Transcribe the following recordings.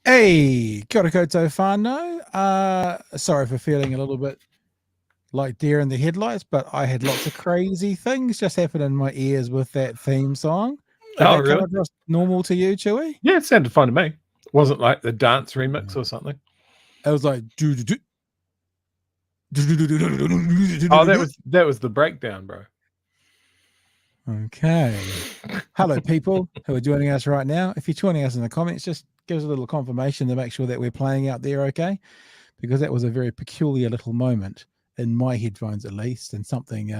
Hey, kia ora koutou whānau. Sorry for feeling a little bit like deer in the headlights, but I had lots of crazy things just happen in my ears with that theme song. Did that come across normal to you, Chewy? Yeah, it sounded fine to me. It wasn't like the dance remix or something. It was like Oh, that was the breakdown, bro. Okay. Hello, people who are joining us right now. If you're joining us in the comments, just give us a little confirmation to make sure that we're playing out there, okay? Because that was a very peculiar little moment in my headphones, at least, and something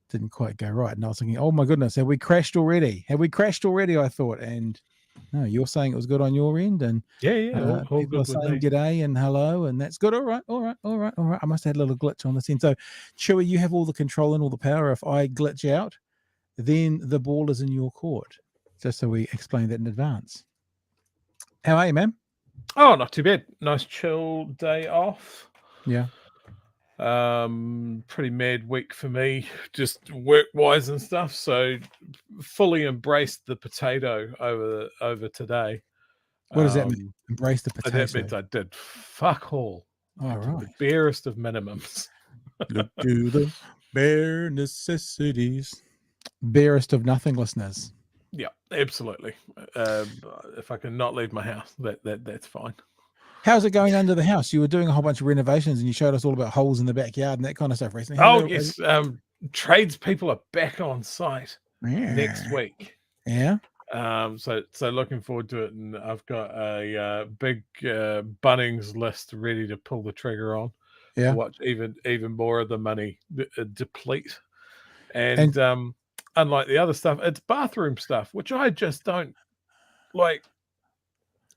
didn't quite go right. And I was thinking, oh my goodness, have we crashed already? Have we crashed already? I thought, and no, you're saying it was good on your end, and all people are saying g'day and hello, and that's good. All right. I must have had a little glitch on this end. So, Chewy, you have all the control and all the power. If I glitch out, then the ball is in your court. Just so we explain that in advance. How are you, man? Oh, not too bad. Nice chill day off. Yeah. Pretty mad week for me, just work-wise and stuff. So fully embraced the potato over today. What does that mean? Embrace the potato? That means I did fuck all. All right. The barest of minimums. Look to the bare necessities. Barest of nothinglessness. Yeah, absolutely. If I can not leave my house, that's fine. How's it going under the house? You were doing a whole bunch of renovations and you showed us all about holes in the backyard and that kind of stuff recently. Oh, yes. Tradespeople are back on site next week. Yeah. So looking forward to it. And I've got a big Bunnings list ready to pull the trigger on. Yeah. To watch even more of the money deplete. And unlike the other stuff, it's bathroom stuff, which I just don't like.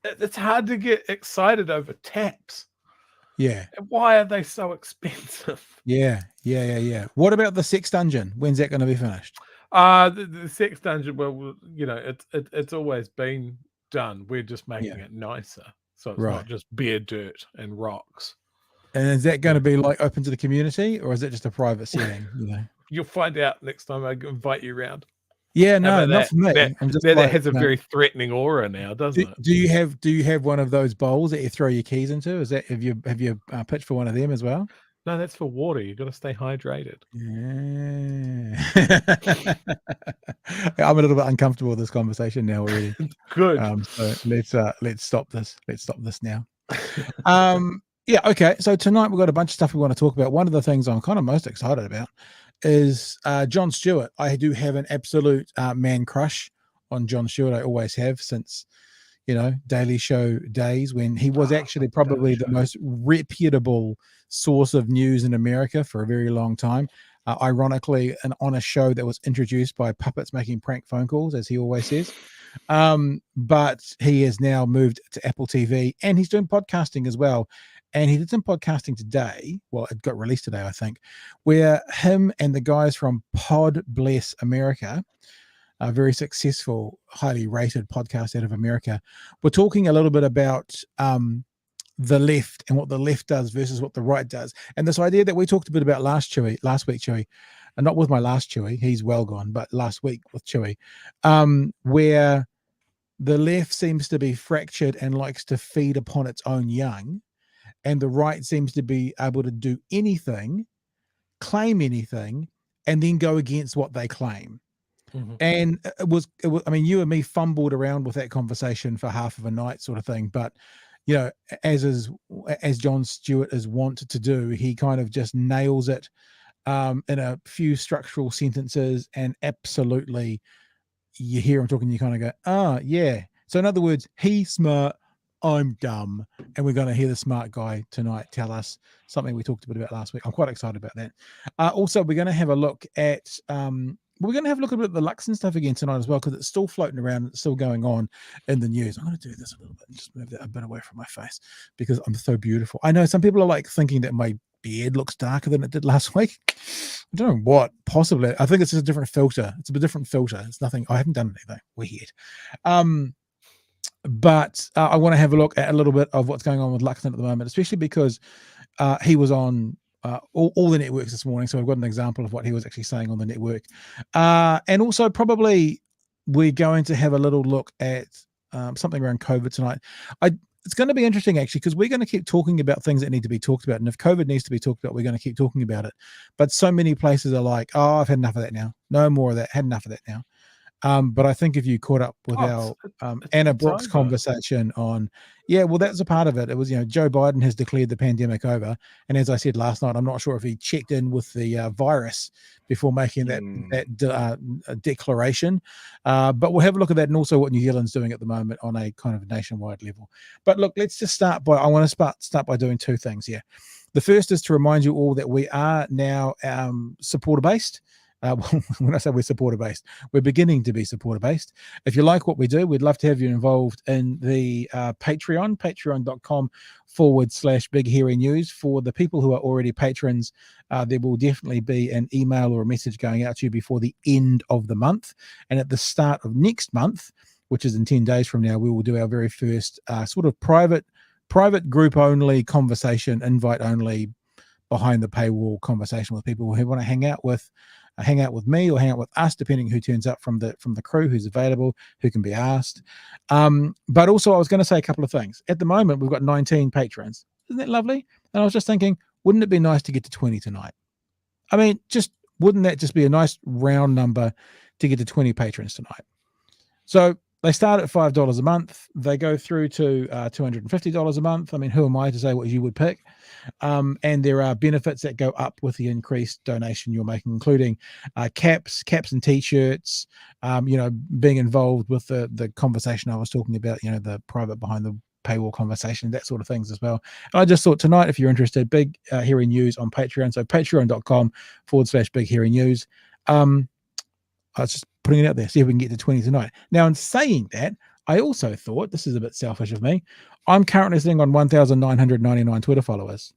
It's hard to get excited over taps. Yeah. Why are they so expensive? Yeah. What about the sex dungeon? When's that going to be finished? The sex dungeon, well, you know, it's always been done. We're just making it nicer. So it's not just bare dirt and rocks. And is that going to be like open to the community, or is it just a private setting? You know, you'll find out next time I invite you around. Yeah, no, not for me. That has a very threatening aura now, doesn't it? Do you have one of those bowls that you throw your keys into? Is that have you pitched for one of them as well? No, that's for water. You got to stay hydrated. Yeah. I'm a little bit uncomfortable with this conversation now already. Good. So let's stop this. Let's stop this now. Yeah. Okay. So tonight we've got a bunch of stuff we want to talk about. One of the things I'm kind of most excited about is Jon Stewart. I do have an absolute man crush on Jon Stewart. I always have since, you know, Daily Show days, when he was actually probably the most reputable source of news in America for a very long time. Ironically, on a show that was introduced by puppets making prank phone calls, as he always says. But he has now moved to Apple TV and he's doing podcasting as well. And he did some podcasting today. Well, it got released today, I think, where him and the guys from Pod Bless America, a very successful, highly rated podcast out of America, were talking a little bit about the left and what the left does versus what the right does. And this idea that we talked a bit about last week, Chewy, and not with my last Chewy, he's well gone, but last week with Chewy, where the left seems to be fractured and likes to feed upon its own young. And the right seems to be able to do anything, claim anything, and then go against what they claim. Mm-hmm. And it was, I mean, you and me fumbled around with that conversation for half of a night sort of thing. But, you know, as Jon Stewart is wont to do, he kind of just nails it in a few structural sentences, and absolutely you hear him talking, you kind of go, oh, yeah. So in other words, he's smart, I'm dumb. And we're going to hear the smart guy tonight tell us something we talked a bit about last week. I'm quite excited about that. Also, we're going to have a look at we're going to have a look at the Luxon stuff again tonight as well, because it's still floating around. It's still going on in the news. I'm going to do this a little bit and just move that a bit away from my face because I'm so beautiful. I know some people are like thinking that my beard looks darker than it did last week. I don't know what, possibly. I think it's just a different filter. It's a different filter. It's nothing. I haven't done anything weird. But I want to have a look at a little bit of what's going on with Luxon at the moment, especially because he was on all the networks this morning. So I've got an example of what he was actually saying on the network. And also probably we're going to have a little look at something around COVID tonight. It's going to be interesting, actually, because we're going to keep talking about things that need to be talked about. And if COVID needs to be talked about, we're going to keep talking about it. But so many places are like, oh, I've had enough of that now. No more of that. Had enough of that now. But I think if you caught up with our Anna Brooks conversation on, well, that's a part of it. It was, Joe Biden has declared the pandemic over. And as I said last night, I'm not sure if he checked in with the virus before making that declaration. But we'll have a look at that, and also what New Zealand's doing at the moment on a kind of nationwide level. But look, let's just I want to start by doing two things here. The first is to remind you all that we are now supporter-based. When I say we're supporter-based, we're beginning to be supporter-based. If you like what we do, we'd love to have you involved in the Patreon, patreon.com/Big Hairy News. For the people who are already patrons, there will definitely be an email or a message going out to you before the end of the month. And at the start of next month, which is in 10 days from now, we will do our very first sort of private group-only conversation, invite-only, behind the paywall conversation with people who want to hang out with me or hang out with us, depending who turns up from the crew, who's available, who can be asked. But also I was going to say a couple of things. At the moment, we've got 19 patrons. Isn't that lovely? And I was just thinking, wouldn't it be nice to get to 20 tonight? I mean, wouldn't that just be a nice round number to get to 20 patrons tonight? So they start at $5 a month. They go through to $250 a month. I mean, who am I to say what you would pick? And there are benefits that go up with the increased donation you're making, including caps and t-shirts, being involved with the conversation I was talking about, the private behind the paywall conversation, that sort of things as well. And I just thought tonight, if you're interested, Big Hairy News on Patreon. So patreon.com/Big Hairy News. I was just putting it out there, see if we can get to 20 tonight. Now, in saying that, I also thought, this is a bit selfish of me, I'm currently sitting on 1,999 Twitter followers.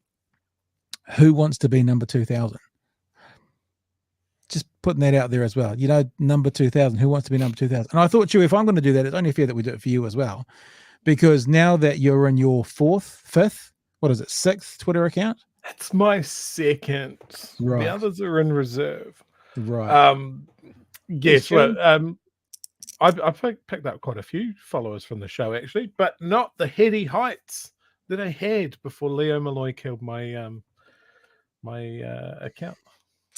Who wants to be number 2,000? Just putting that out there as well. Number 2,000. Who wants to be number 2,000? And I thought, if I'm going to do that, it's only fair that we do it for you as well. Because now that you're in your sixth Twitter account? That's my second. Right. The others are in reserve. Right. Yes, I've picked up quite a few followers from the show, actually, but not the heady heights that I had before Leo Malloy killed my my account.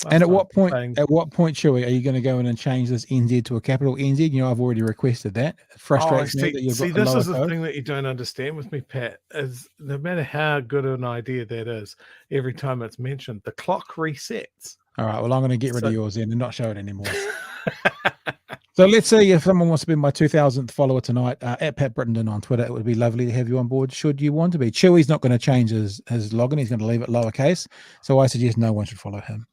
And at what point, Chewy, are you going to go in and change this NZ to a capital NZ? I've already requested that. It frustrates me that you've got this is the thing that you don't understand with me, Pat, is no matter how good an idea that is, every time it's mentioned, the clock resets. All right, well, I'm going to get rid of yours then and not show it anymore. So let's see if someone wants to be my 2,000th follower tonight at Pat Brittenden on Twitter. It would be lovely to have you on board should you want to be. Chewy's not going to change his login. He's going to leave it lowercase. So I suggest no one should follow him.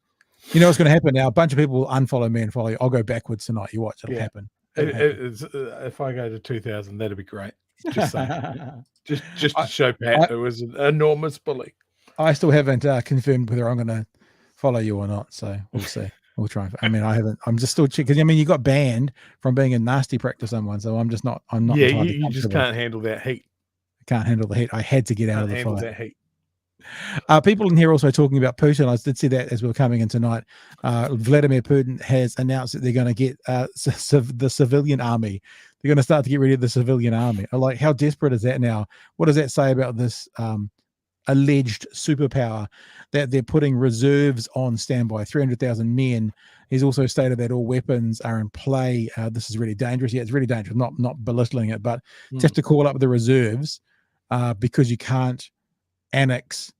You know what's going to happen now? A bunch of people will unfollow me and follow you. I'll go backwards tonight. You watch. It'll happen. If I go to 2,000, that'd be great. Just saying. just to show Pat it was an enormous bully. I still haven't confirmed whether I'm going to follow you or not. So we'll see. We'll try. I haven't. I'm just still checking. You got banned from being a nasty prick to someone, so I'm not. Yeah, you just can't handle that heat. I can't handle the heat. I had to get out of the fight. That heat. People in here also talking about Putin. I did see that as we were coming in tonight. Vladimir Putin has announced that they're going to get the civilian army. They're going to start to get rid of the civilian army. Like, how desperate is that now? What does that say about this alleged superpower that they're putting reserves on standby, 300,000 men? He's also stated that all weapons are in play. This is really dangerous. Yeah, it's really dangerous. Not belittling it, but just to call up the reserves because you can't annex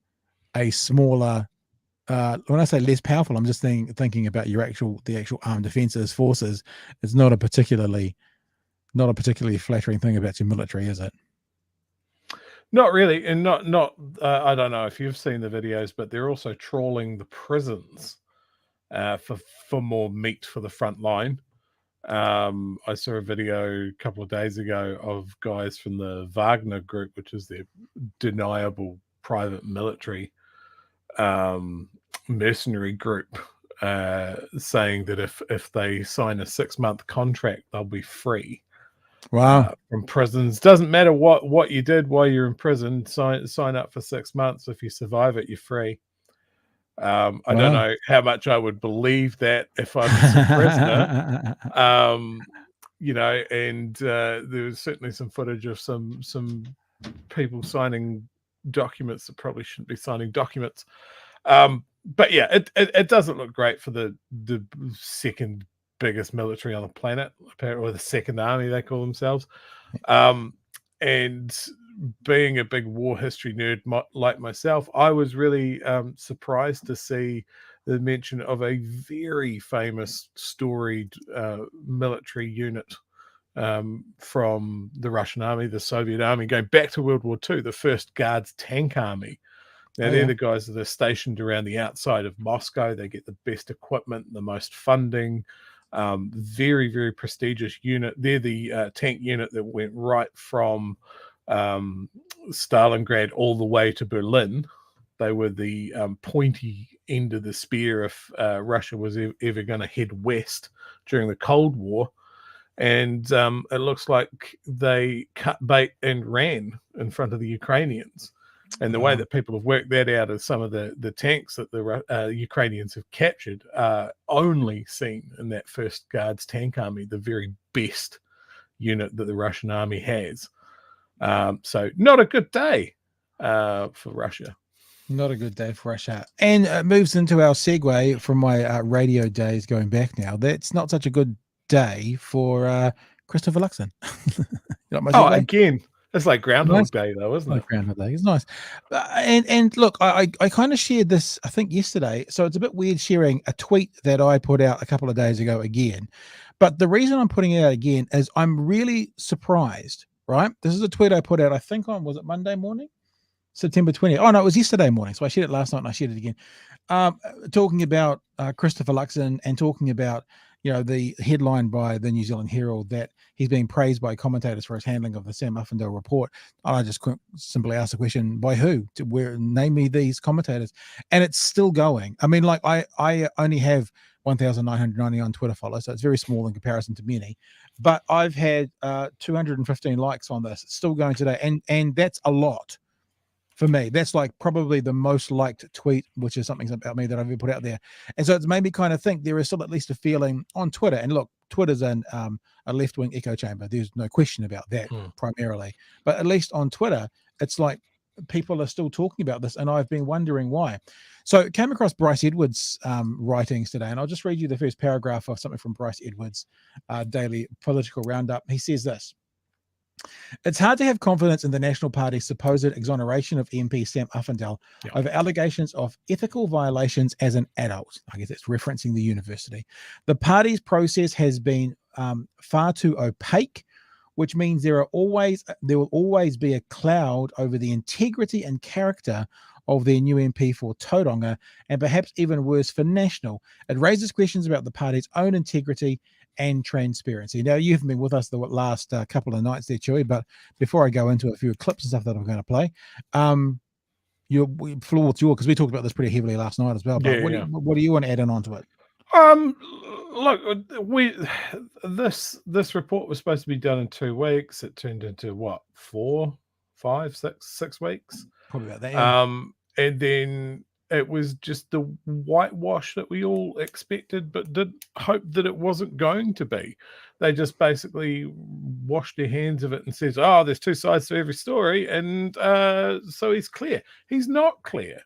a smaller. When I say less powerful, I'm just thinking about the actual armed defenses forces. It's not a particularly flattering thing about your military, is it? Not really, and not. I don't know if you've seen the videos, but they're also trawling the prisons for more meat for the front line. I saw a video a couple of days ago of guys from the Wagner group, which is their deniable private military mercenary group, saying that if they sign a 6-month contract, they'll be free. Wow. From prisons. Doesn't matter what you did while you're in prison. Sign up for 6 months. If you survive it, you're free. I don't know how much I would believe that if I was a prisoner. And there was certainly some footage of some people signing documents that probably shouldn't be signing documents. But yeah, it doesn't look great for the second biggest military on the planet, apparently, or the second army they call themselves. And being a big war history nerd like myself, I was really surprised to see the mention of a very famous storied military unit from the Russian army, the Soviet army, going back to World War II, the First Guards Tank Army. Now, they're the guys that are stationed around the outside of Moscow. They get the best equipment, the most funding. Very, very prestigious unit. They're the tank unit that went right from Stalingrad all the way to Berlin. They were the pointy end of the spear if Russia was ever going to head west during the Cold War. And it looks like they cut bait and ran in front of the Ukrainians. And the way that people have worked that out is some of the tanks that the Ukrainians have captured are only seen in that First Guards Tank Army, the very best unit that the Russian army has. So not a good day for Russia. Not a good day for Russia. And it moves into our segue from my radio days going back now. That's not such a good day for Christopher Luxon. Again. It's like Groundhog Day, though, isn't it? Groundhog Day. It's nice. And look, I kind of shared this, I think, yesterday. So it's a bit weird sharing a tweet that I put out a couple of days ago again. But the reason I'm putting it out again is I'm really surprised, right? This is a tweet I put out, I think was it Monday morning? September 20th. Oh, no, it was yesterday morning. So I shared it last night and I shared it again. Talking about Christopher Luxon and talking about, the headline by the New Zealand Herald that he's being praised by commentators for his handling of the Sam Uffindel report. And I just simply asked the question, by who? Name me these commentators. And it's still going. I mean, like I only have 1,999 Twitter followers, so it's very small in comparison to many. But I've had 215 likes on this. It's still going today. And that's a lot. For me, that's like probably the most liked tweet, which is something about me that I've ever put out there. And so it's made me kind of think there is still at least a feeling on Twitter. And look, Twitter's a left-wing echo chamber. There's no question about that primarily. But at least on Twitter, it's like people are still talking about this. And I've been wondering why. So came across Bryce Edwards' writings today. And I'll just read you the first paragraph of something from Bryce Edwards' daily political roundup. He says this. It's hard to have confidence in the National Party's supposed exoneration of MP Sam Uffindel over allegations of ethical violations as an adult. I guess it's referencing the university. The party's process has been far too opaque, which means there will always be a cloud over the integrity and character of their new MP for Tauranga, and perhaps even worse for National. It raises questions about the party's own integrity and transparency. Now, you haven't been with us the last couple of nights there, Chewy, but before I go into a few clips and stuff that I'm going to play, your floor to yours, because we talked about this pretty heavily last night as well. But what do you want to add on to it? Look, this report was supposed to be done in 2 weeks. It turned into what, 4, 5, 6 weeks? Probably about that. Yeah. And then it was just the whitewash that we all expected, but did hope that it wasn't going to be. They just basically washed their hands of it and says, "Oh, there's 2 sides to every story," and so he's clear. He's not clear.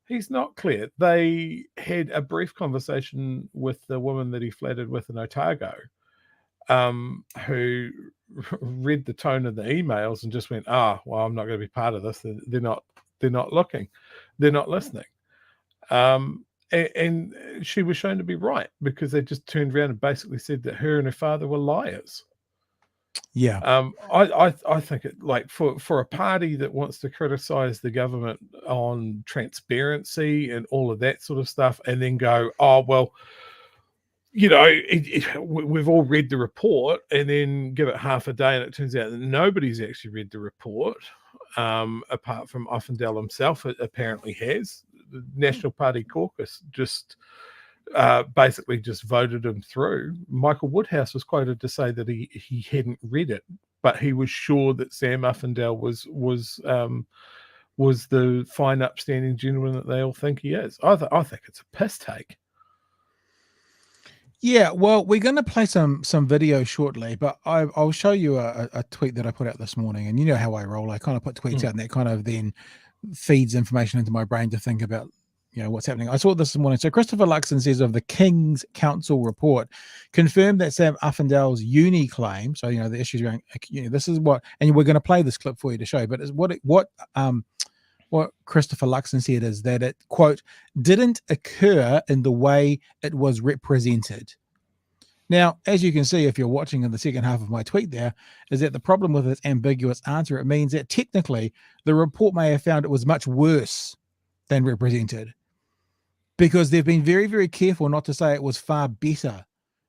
He's not clear. They had a brief conversation with the woman that he flattered with in Otago, who read the tone of the emails and just went, well, I'm not going to be part of this. They're not looking. They're not listening. And she was shown to be right, because they just turned around and basically said that her and her father were liars. Yeah. I think it, like, for a party that wants to criticize the government on transparency and all of that sort of stuff, and then go, oh well, we've all read the report, and then give it half a day, and it turns out that nobody's actually read the report, apart from Uffindel himself. It apparently has. The National Party caucus just basically just voted him through. Michael Woodhouse was quoted to say that he hadn't read it, but he was sure that Sam Uffindel was the fine, upstanding gentleman that they all think he is. I think it's a piss take. Yeah, well, we're going to play some video shortly, but I'll show you a tweet that I put out this morning. And you know how I roll. I kind of put tweets out, and that kind of then feeds information into my brain to think about, what's happening. I saw this morning. So Christopher Luxon says of the King's Council report, confirmed that Sam Uffindel's uni claim. So, the issues going, this is what, and we're going to play this clip for you to show, but what Christopher Luxon said is that it, quote, didn't occur in the way it was represented. Now, as you can see, if you're watching in the second half of my tweet there, is that the problem with this ambiguous answer, it means that technically the report may have found it was much worse than represented, because they've been very, very careful not to say it was far better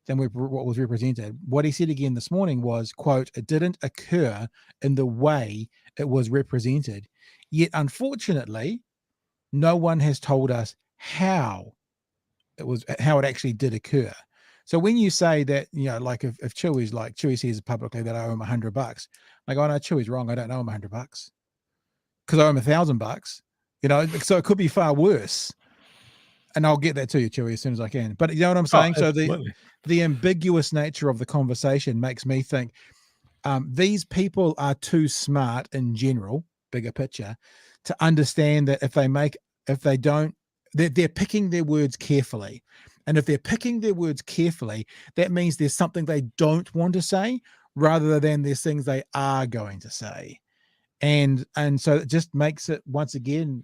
than what was represented. What he said again this morning was, quote, it didn't occur in the way it was represented. Yet, unfortunately, no one has told us how it actually did occur. So when you say that, like if Chewy says publicly that I owe him $100, like, oh no, Chewy's wrong. I don't owe him $100 because I owe him $1,000. So it could be far worse. And I'll get that to you, Chewy, as soon as I can. But you know what I'm saying? So the ambiguous nature of the conversation makes me think these people are too smart in general, bigger picture, to understand that they're picking their words carefully. And if they're picking their words carefully, that means there's something they don't want to say rather than there's things they are going to say. And so it just makes it, once again,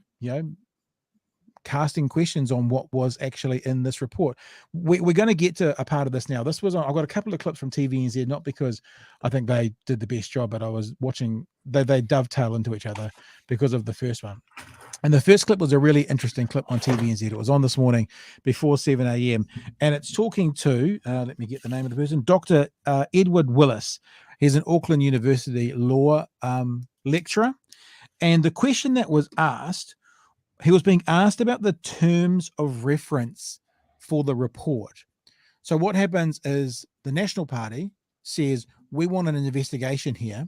casting questions on what was actually in this report. We're going to get to a part of this now. I've got a couple of clips from TVNZ, not because I think they did the best job, but I was watching, they dovetail into each other because of the first one. And the first clip was a really interesting clip on TVNZ. It was on this morning before 7 a.m. And it's talking to, let me get the name of the person, Dr. Edward Willis. He's an Auckland University law lecturer. And the question that was asked, he was being asked about the terms of reference for the report. So what happens is the National Party says, we want an investigation here.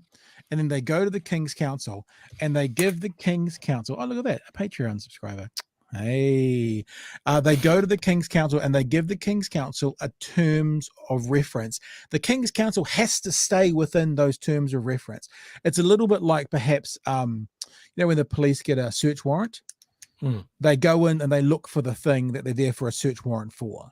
And then they go to the King's Council and they give the King's Council, oh, look at that, a Patreon subscriber. Hey, they go to the King's Council and they give the King's Council a terms of reference. The King's Council has to stay within those terms of reference. It's a little bit like perhaps, when the police get a search warrant, they go in and they look for the thing that they're there for a search warrant for,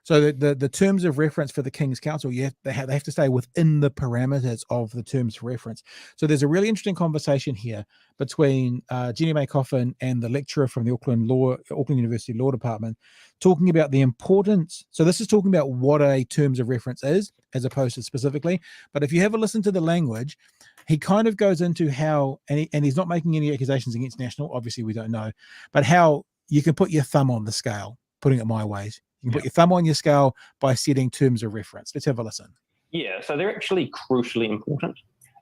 So the terms of reference for the King's Council, they have to stay within the parameters of the terms of reference. So there's a really interesting conversation here between Jenny May Coffin and the lecturer from the Auckland University Law Department, talking about the importance. So this is talking about what a terms of reference is, as opposed to specifically. But if you have a listen to the language, he kind of goes into how, and he's not making any accusations against National, obviously we don't know, but how you can put your thumb on the scale, putting it my ways. You can put your thumb on your scale by setting terms of reference. Let's have a listen. Yeah, so they're actually crucially important.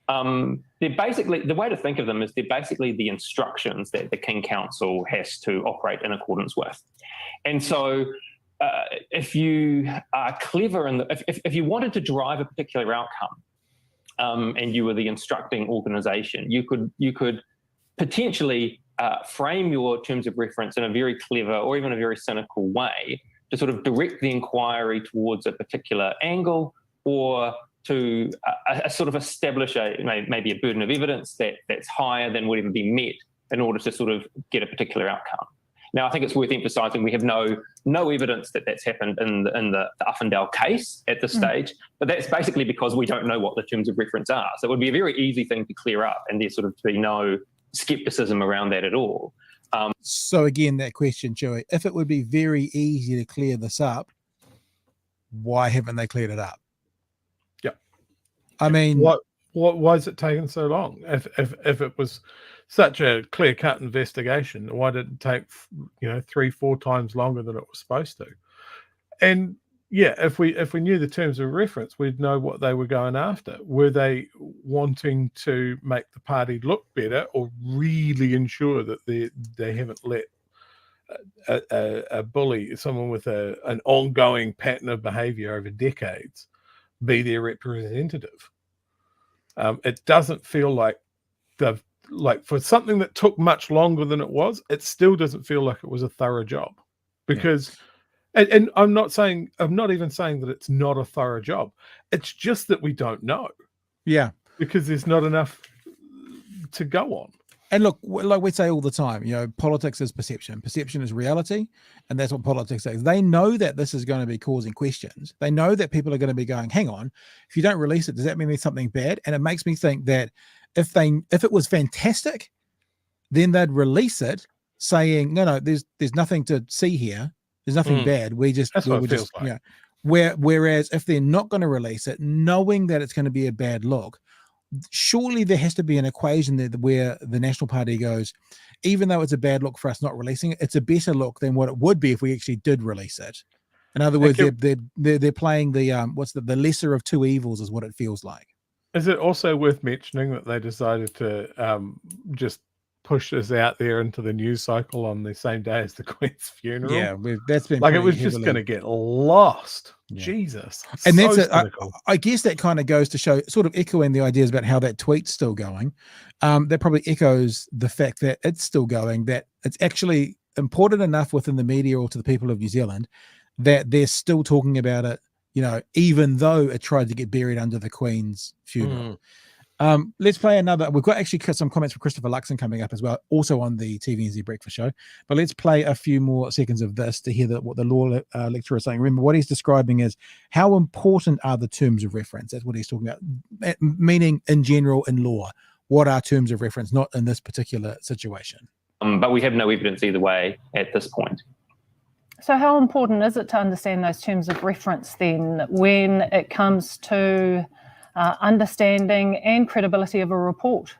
They're basically, the way to think of them is they're basically the instructions that the King Council has to operate in accordance with. And so if you are clever and if you wanted to drive a particular outcome and you were the instructing organization, you could potentially frame your terms of reference in a very clever or even a very cynical way to sort of direct the inquiry towards a particular angle, or to sort of establish maybe a burden of evidence that's higher than would ever be met in order to sort of get a particular outcome. Now, I think it's worth emphasising we have no evidence that that's happened in the Uffindel case at this stage, but that's basically because we don't know what the terms of reference are. So it would be a very easy thing to clear up, and there's sort of to be no scepticism around that at all. So again, that question, Joey, if it would be very easy to clear this up, why haven't they cleared it up? Yeah. I mean, why is it taking so long? If it was such a clear-cut investigation, why did it take 3-4 times longer than it was supposed to? And yeah, if we knew the terms of reference, we'd know what they were going after. Were they wanting to make the party look better, or really ensure that they haven't let a bully, someone with an ongoing pattern of behavior over decades, be their representative? It doesn't feel like for something that took much longer than it was, it still doesn't feel like it was a thorough job. Because and I'm not even saying that it's not a thorough job. It's just that we don't know. Yeah. Because there's not enough to go on. And look, like we say all the time, politics is perception. Perception is reality. And that's what politics is. They know that this is going to be causing questions. They know that people are going to be going, hang on, if you don't release it, does that mean there's something bad? And it makes me think that if it was fantastic, then they'd release it saying, no, there's nothing to see here. There's nothing bad. That's what it feels like. Whereas if they're not going to release it, knowing that it's going to be a bad look, surely there has to be an equation there where the National Party goes, even though it's a bad look for us not releasing it, it's a better look than what it would be if we actually did release it. In other words, they're playing the lesser of two evils is what it feels like. Is it also worth mentioning that they decided to just push this out there into the news cycle on the same day as the Queen's funeral? Yeah, that's been like it was just going to get lost. Yeah. Jesus. And so that's I guess that kind of goes to show, sort of echoing the ideas about how that tweet's still going. That probably echoes the fact that it's still going, that it's actually important enough within the media or to the people of New Zealand that they're still talking about it, even though it tried to get buried under the Queen's funeral. Let's play another. We've got actually some comments from Christopher Luxon coming up as well, also on the TVNZ Breakfast Show. But let's play a few more seconds of this to hear what the law lecturer is saying. Remember, what he's describing is how important are the terms of reference. That's what he's talking about, meaning in general in law. What are terms of reference, not in this particular situation? But we have no evidence either way at this point. So how important is it to understand those terms of reference then when it comes to understanding and credibility of a report?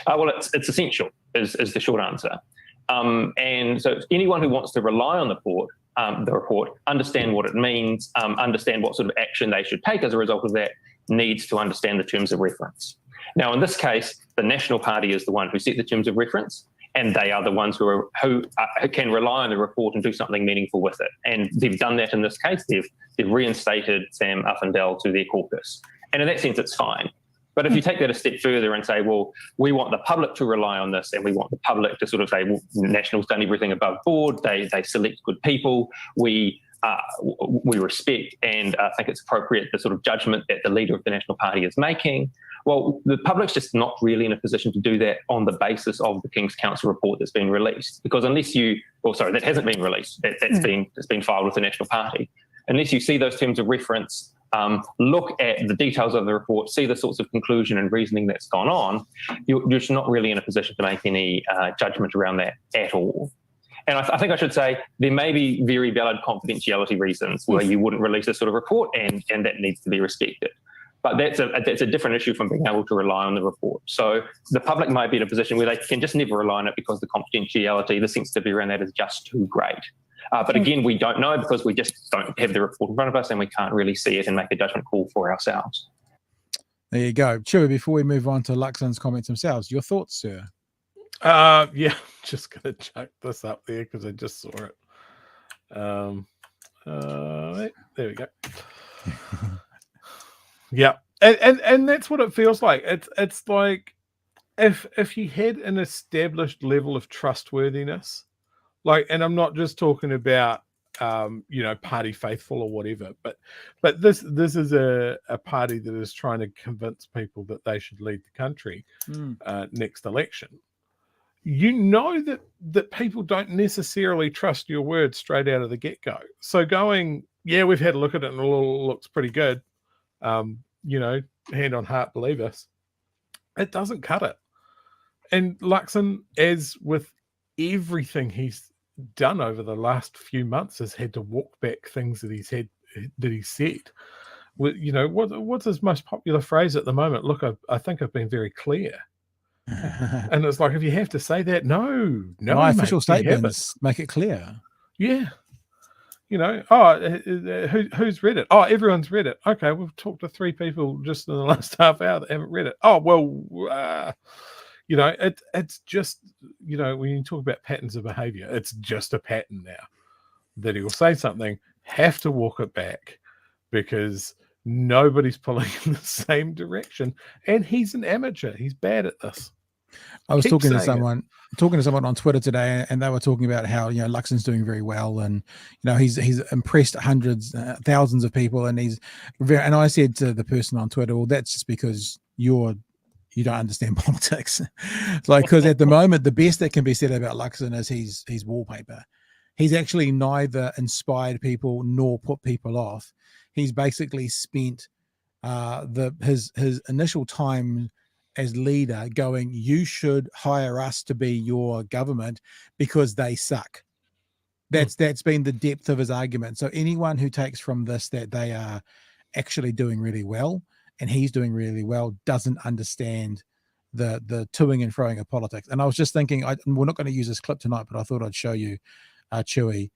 Well, it's essential is the short answer. And so anyone who wants to rely on the report, understand what it means, understand what sort of action they should take as a result of that, needs to understand the terms of reference. Now, in this case, the National Party is the one who set the terms of reference, and they are the ones who can rely on the report and do something meaningful with it. And they've done that in this case. They've reinstated Sam Uffindel to their caucus. And in that sense, it's fine. But if you take that a step further and say, well, we want the public to rely on this, and we want the public to sort of say, well, National's done everything above board, they select good people, we respect and think it's appropriate the sort of judgment that the leader of the National Party is making. Well, the public's just not really in a position to do that on the basis of the King's Council report that's been released. Because unless that hasn't been released, it's been filed with the National Party. Unless you see those terms of reference, look at the details of the report, see the sorts of conclusion and reasoning that's gone on, you're just not really in a position to make any judgment around that at all. And I think I should say there may be very valid confidentiality reasons where you wouldn't release this sort of report, and that needs to be respected. But that's a different issue from being able to rely on the report. So the public might be in a position where they can just never rely on it because the confidentiality, the sensitivity around that is just too great. But again, we don't know because we just don't have the report in front of us and we can't really see it and make a judgment call for ourselves. There you go. Chewy, before we move on to Luxon's comments themselves, your thoughts, sir? Yeah, just going to chuck this up there because I just saw it. There we go. Yeah, and that's what it feels like. It's like if you had an established level of trustworthiness, and I'm not just talking about party faithful or whatever, but this is a party that is trying to convince people that they should lead the country next election. You know that people don't necessarily trust your word straight out of the get-go. So going, yeah, we've had a look at it and it all looks pretty good. Hand on heart, believe us. It doesn't cut it. And Luxon, as with everything he's done over the last few months, has had to walk back things that he said. You know, what's his most popular phrase at the moment? Look, I think I've been very clear. And it's like, if you have to say that, no, my official mate, you haven't. statements make it clear. Yeah. You know, who's read it? Oh, everyone's read it. Okay, we've talked to 3 people just in the last half hour that haven't read it. Oh, well, you know, it's just, you know, when you talk about patterns of behavior, it's just a pattern now that he will say something, have to walk it back because nobody's pulling in the same direction. And he's an amateur. He's bad at this. I was talking to someone on Twitter today, and they were talking about how, you know, Luxon's doing very well, and, you know, he's impressed hundreds, thousands of people, and and I said to the person on Twitter, well, that's just because you don't understand politics. It's like, because at the moment, the best that can be said about Luxon is he's wallpaper. He's actually neither inspired people nor put people off. He's basically spent his initial time as leader going, you should hire us to be your government because they suck. That's been the depth of his argument. So anyone who takes from this that they are actually doing really well and he's doing really well doesn't understand the toing and froing of politics. And I was just thinking, we're not going to use this clip tonight, but I thought I'd show you, Chewy,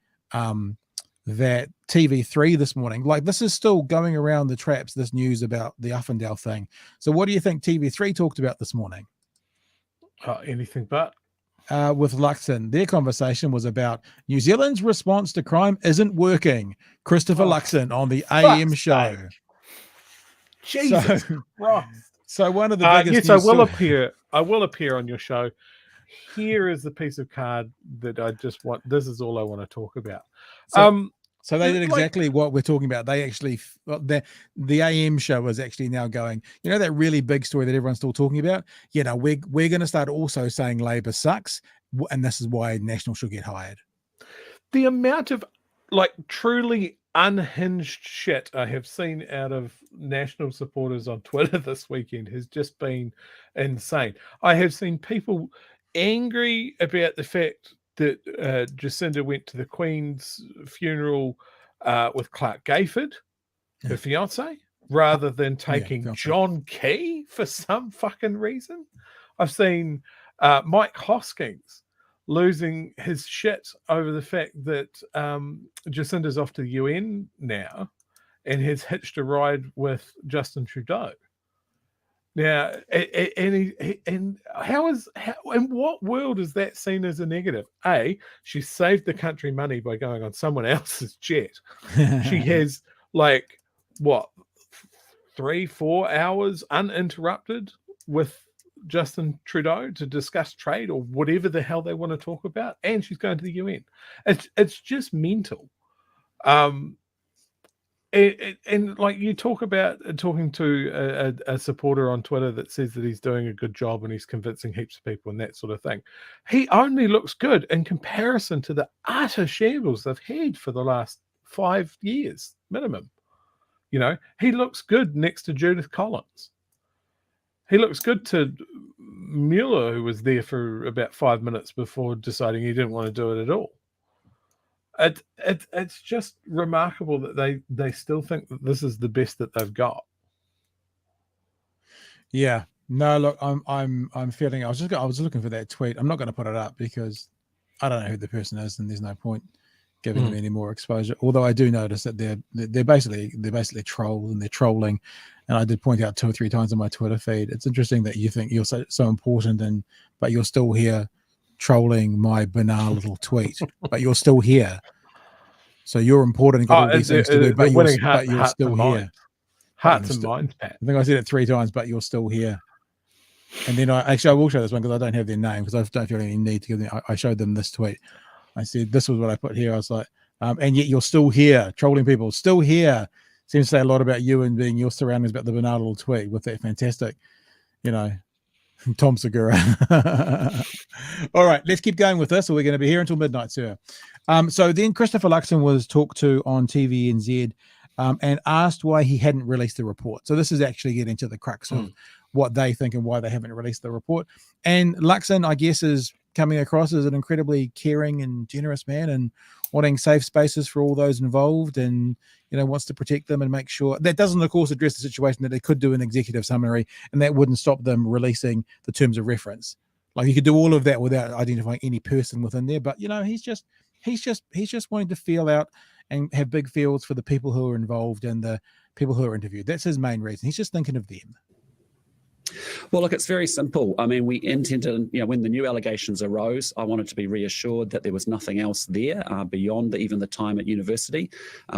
that TV3 this morning, like, this is still going around the traps, this news about the Uffindel thing. So what do you think TV3 talked about this morning? Anything but. With Luxon, their conversation was about New Zealand's response to crime isn't working. Christopher Luxon on the AM show. Jesus Christ. So one of the biggest yes, I will appear on your show. Here is the piece of card that I just want. This is all I want to talk about. So they did exactly what we're talking about. They actually, the AM show was actually now going, you know, that really big story that everyone's still talking about? You know, we're going to start also saying Labour sucks, and this is why National should get hired. The amount of, like, truly unhinged shit I have seen out of National supporters on Twitter this weekend has just been insane. I have seen people angry about the fact that Jacinda went to the Queen's funeral with Clark Gayford, her fiance, rather than taking John Key for some fucking reason. I've seen Mike Hoskins losing his shit over the fact that Jacinda's off to the UN now and has hitched a ride with Justin Trudeau. Now, in what world is that seen as a negative? A, she saved the country money by going on someone else's jet. She has, like, what, 3-4 hours uninterrupted with Justin Trudeau to discuss trade or whatever the hell they want to talk about, and she's going to the UN. It's just mental. And like, you talk about talking to a supporter on Twitter that says that he's doing a good job and he's convincing heaps of people and that sort of thing. He only looks good in comparison to the utter shambles they've had for the last 5 years minimum. You know, he looks good next to Judith Collins. He looks good to Mueller, who was there for about 5 minutes before deciding he didn't want to do it at all. It's just remarkable that they still think that this is the best that they've got. Yeah. No, look, I'm feeling. I was looking for that tweet. I'm not going to put it up because I don't know who the person is, and there's no point giving them any more exposure. Although I do notice that they're basically trolls and they're trolling. And I did point out 2 or 3 times on my Twitter feed. It's interesting that you think you're so important, but you're still here trolling my banal little tweet, but you're still here. So you're important and got all these things to do, but you're still here. Hearts and minds, Pat. I think I said it 3 times, but you're still here. And then I will show this one because I don't have their name, because I don't feel any need to give them. I showed them this tweet. I said, this was what I put here. I was like, and yet you're still here, trolling people, still here. Seems to say a lot about you and being your surroundings, about the banal little tweet with that fantastic, you know, Tom Segura. All right, let's keep going with this, or we're going to be here until midnight, sir. So then Christopher Luxon was talked to on TVNZ and asked why he hadn't released the report. So this is actually getting to the crux of what they think and why they haven't released the report. And Luxon, I guess, is coming across as an incredibly caring and generous man and wanting safe spaces for all those involved, and wants to protect them and make sure that doesn't, of course, address the situation that they could do an executive summary, and that wouldn't stop them releasing the terms of reference. Like, you could do all of that without identifying any person within there, but he's just wanting to feel out and have big fields for the people who are involved and the people who are interviewed. That's his main reason. He's just thinking of them. Well, look, it's very simple. I mean, we intended, when the new allegations arose, I wanted to be reassured that there was nothing else there beyond even the time at university.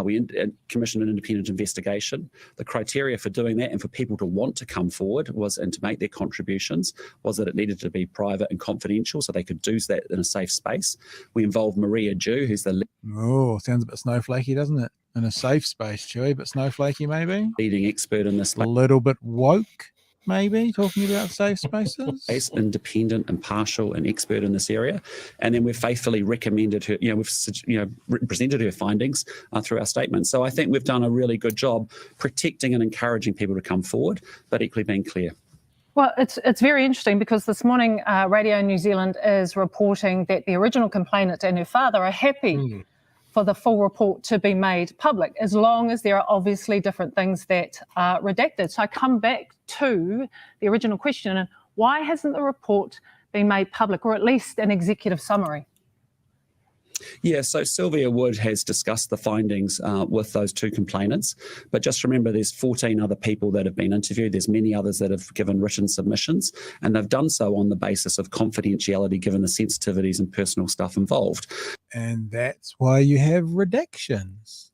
We commissioned an independent investigation. The criteria for doing that and for people to want to come forward and to make their contributions was that it needed to be private and confidential, so they could do that in a safe space. We involved Maria Dew, who's the sounds a bit snowflakey, doesn't it? In a safe space, Chewy, but snowflakey maybe. Leading expert in this. A little bit woke. Maybe talking about safe spaces. Independent, impartial, and expert in this area, and then we've faithfully recommended her. We've presented her findings through our statements. So I think we've done a really good job protecting and encouraging people to come forward, but equally being clear. Well, it's very interesting because this morning Radio New Zealand is reporting that the original complainant and her father are happy for the full report to be made public, as long as there are obviously different things that are redacted. So I come back to the original question, why hasn't the report been made public, or at least an executive summary? Yeah, so Sylvia Wood has discussed the findings with those two complainants, but just remember there's 14 other people that have been interviewed. There's many others that have given written submissions, and they've done so on the basis of confidentiality given the sensitivities and personal stuff involved. And that's why you have redactions.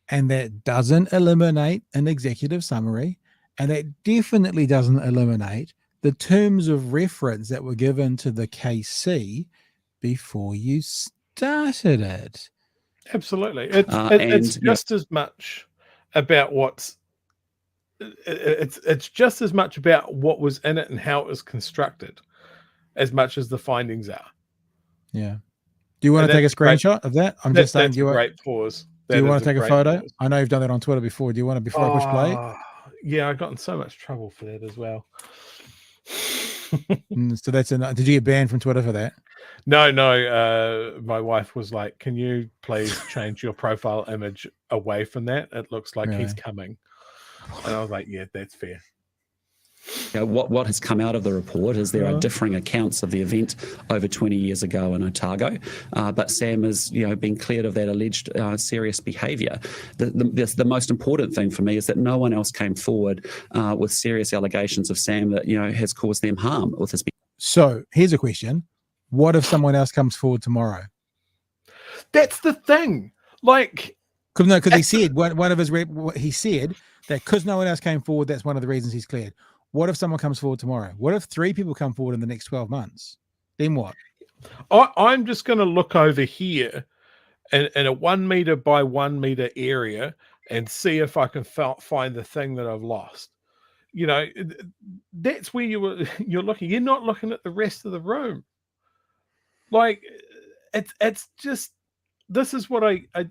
And that doesn't eliminate an executive summary, and that definitely doesn't eliminate the terms of reference that were given to the KC before you started it. Absolutely. It's just as much about it's just as much about what was in it and how it was constructed as much as the findings are. Yeah. Do you want to take a screenshot of that? I'm just saying, great pause. Do you want to take a photo? Pause. I know you've done that on Twitter before. Do you want to, before I push play? Yeah, I got in so much trouble for that as well. So that's enough. Did you get banned from Twitter for that? No. My wife was like, "Can you please change your profile image away from that? It looks like he's coming." And I was like, "Yeah, that's fair." What has come out of the report is there are differing accounts of the event over 20 years ago in Otago, but Sam has been cleared of that alleged serious behaviour. The most important thing for me is that no one else came forward with serious allegations of Sam that has caused them harm with his. So here's a question: what if someone else comes forward tomorrow? That's the thing. Like, because he said one of his he said that because no one else came forward, that's one of the reasons he's cleared. What if someone comes forward tomorrow? What if 3 people come forward in the next 12 months? Then what? I'm just going to look over here in a 1 meter by 1 meter area and see if I can find the thing that I've lost. That's where you're looking. You're not looking at the rest of the room. Like, it's just, this is what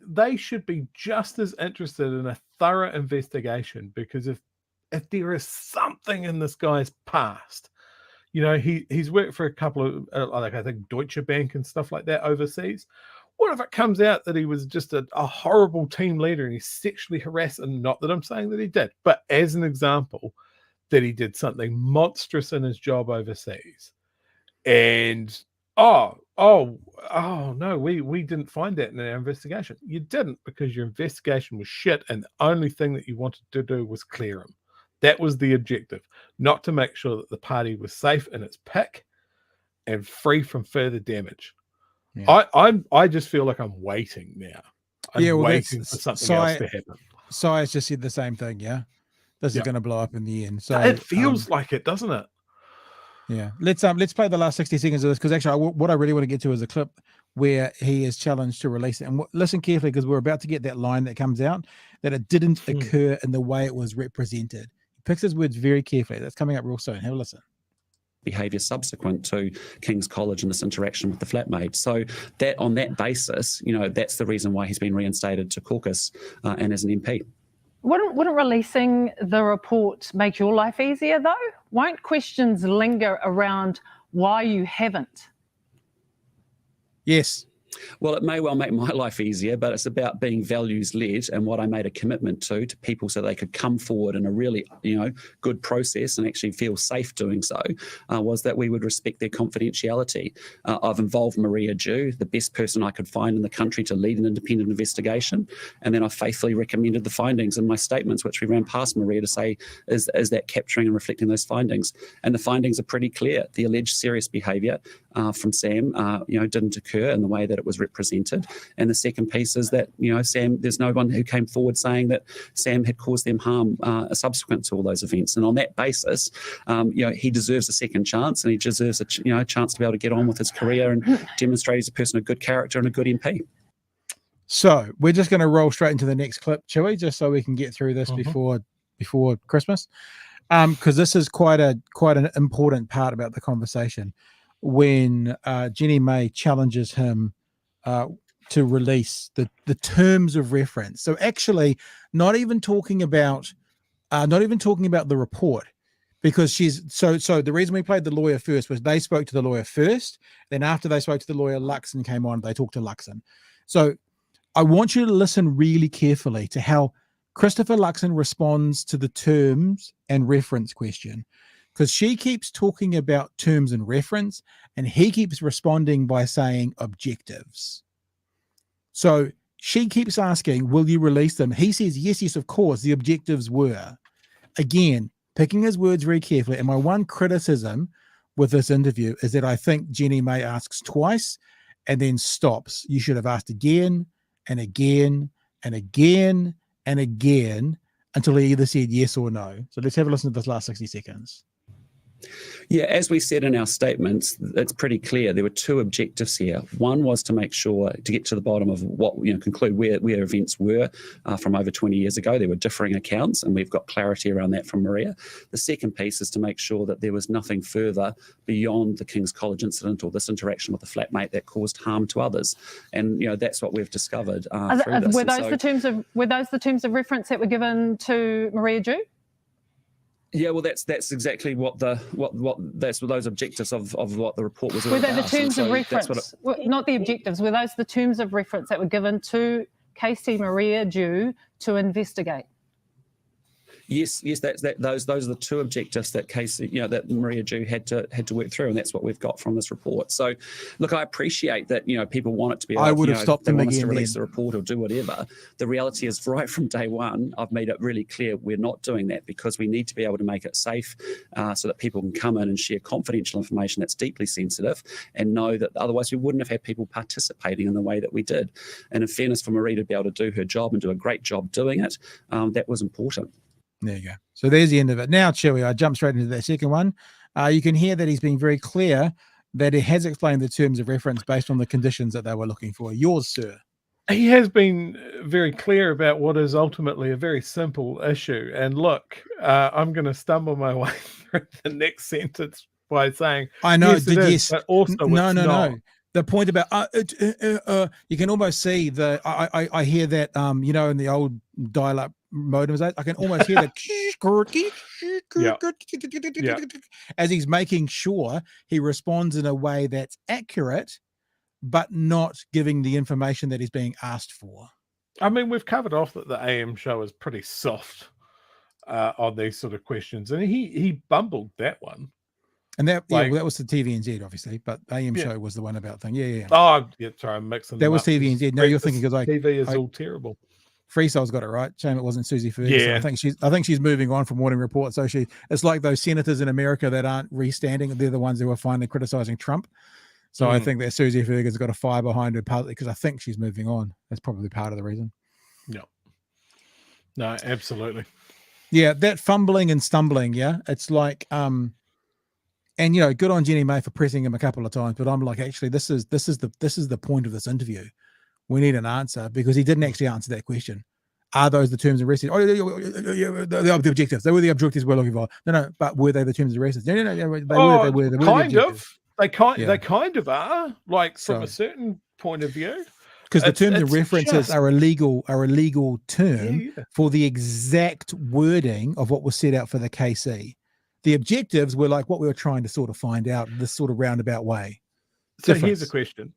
they should be just as interested in a thorough investigation, because if there is something in this guy's past, he's worked for a couple of, I think Deutsche Bank and stuff like that overseas. What if it comes out that he was just a horrible team leader and he sexually harassed, and not that I'm saying that he did, but as an example, that he did something monstrous in his job overseas. And, oh no, we didn't find that in our investigation. You didn't, because your investigation was shit, and the only thing that you wanted to do was clear him. That was the objective, not to make sure that the party was safe in its pick and free from further damage. Yeah. I just feel like I'm waiting now. I'm waiting for something else to happen. So I just said the same thing. Yeah, this is going to blow up in the end. So it feels like it, doesn't it? Yeah. Let's play the last 60 seconds of this, because actually what I really want to get to is a clip where he is challenged to release it. And listen carefully, because we're about to get that line that comes out that it didn't occur in the way it was represented. Picks his words very carefully. That's coming up real soon. Have a listen. Behaviour subsequent to King's College and this interaction with the flatmate. So that on that basis, that's the reason why he's been reinstated to caucus and as an MP. Wouldn't releasing the report make your life easier, though? Won't questions linger around why you haven't? Yes. Well, it may well make my life easier, but it's about being values-led, and what I made a commitment to people so they could come forward in a really, good process and actually feel safe doing so, was that we would respect their confidentiality. I've involved Maria Dew, the best person I could find in the country to lead an independent investigation, and then I faithfully recommended the findings in my statements, which we ran past Maria to say, is that capturing and reflecting those findings? And the findings are pretty clear. The alleged serious behaviour from Sam, didn't occur in the way that it was represented. And the second piece is that, Sam, there's no one who came forward saying that Sam had caused them harm subsequent to all those events. And on that basis, he deserves a second chance, and he deserves a chance to be able to get on with his career and demonstrate he's a person of good character and a good MP. So we're just going to roll straight into the next clip, Chewy, just so we can get through this before Christmas, because this is quite an important part about the conversation. When Jenny May challenges him to release the terms of reference. So actually not even talking about the report, because so the reason we played the lawyer first was they spoke to the lawyer first, then after they spoke to the lawyer, Luxon came on, they talked to Luxon. So I want you to listen really carefully to how Christopher Luxon responds to the terms and reference question, because she keeps talking about terms and reference and he keeps responding by saying objectives. So she keeps asking, will you release them? He says, yes, of course, the objectives were. Again, picking his words very carefully. And my one criticism with this interview is that I think Jenny May asks twice and then stops. You should have asked again and again and again and again until he either said yes or no. So let's have a listen to this last 60 seconds. Yeah, as we said in our statements, it's pretty clear there were two objectives here. One was to make sure, to get to the bottom of what, conclude where events were from over 20 years ago. There were differing accounts, and we've got clarity around that from Maria. The second piece is to make sure that there was nothing further beyond the King's College incident or this interaction with the flatmate that caused harm to others. And, that's what we've discovered through this. Were those the terms of reference that were given to Maria Dew? Yeah, well, that's exactly what those objectives of what the report was all about. Were they the terms of reference? Not the objectives. Were those the terms of reference that were given to Casey Maria Dew to investigate? Yes, those are the two objectives that Casey, that Maria Dew had to work through, and that's what we've got from this report. So, look, I appreciate that people want it to be. I would have stopped them again. To release the report or do whatever. The reality is, right from day one, I've made it really clear we're not doing that, because we need to be able to make it safe, so that people can come in and share confidential information that's deeply sensitive, and know that otherwise we wouldn't have had people participating in the way that we did. And in fairness for Maria to be able to do her job and do a great job doing it, that was important. There you go. So there's the end of it. Now, Chewy, I jump straight into that second one. You can hear that he's been very clear that he has explained the terms of reference based on the conditions that they were looking for. Yours, sir. He has been very clear about what is ultimately a very simple issue. And look, I'm going to stumble my way through the next sentence by saying, I know, yes, but also no. The point about you can almost see I hear that in the old dial-up modems, I can almost hear that as he's making sure he responds in a way that's accurate, but not giving the information that is being asked for. I mean, we've covered off that the AM show is pretty soft on these sort of questions, and he bumbled that one. And that that was the TVNZ, obviously, but AM show was the one about thing. Yeah. Oh, yeah. Sorry, I'm mixing. That was TVNZ. No, you're thinking because TV is all terrible. Freesole's got it right. Shame it wasn't Susie Ferguson. Yeah. I think she's moving on from Morning Report. So it's like those senators in America that aren't restanding. They're the ones who are finally criticizing Trump. So I think that Susie Ferguson's got a fire behind her partly because I think she's moving on. That's probably part of the reason. No, absolutely. Yeah, that fumbling and stumbling. Yeah, it's like and good on Jenny May for pressing him a couple of times, but I'm like, actually, this is the point of this interview. We need an answer, because he didn't actually answer that question. Are those the terms of reference? Oh, the objectives. They were the objectives we're looking for. No, but were they the terms of reference? No, they were. They kind of are, like, from a certain point of view. Because the terms of references are a legal term for the exact wording of what was set out for the KC. The objectives were like what we were trying to sort of find out this sort of roundabout way. So here's a question.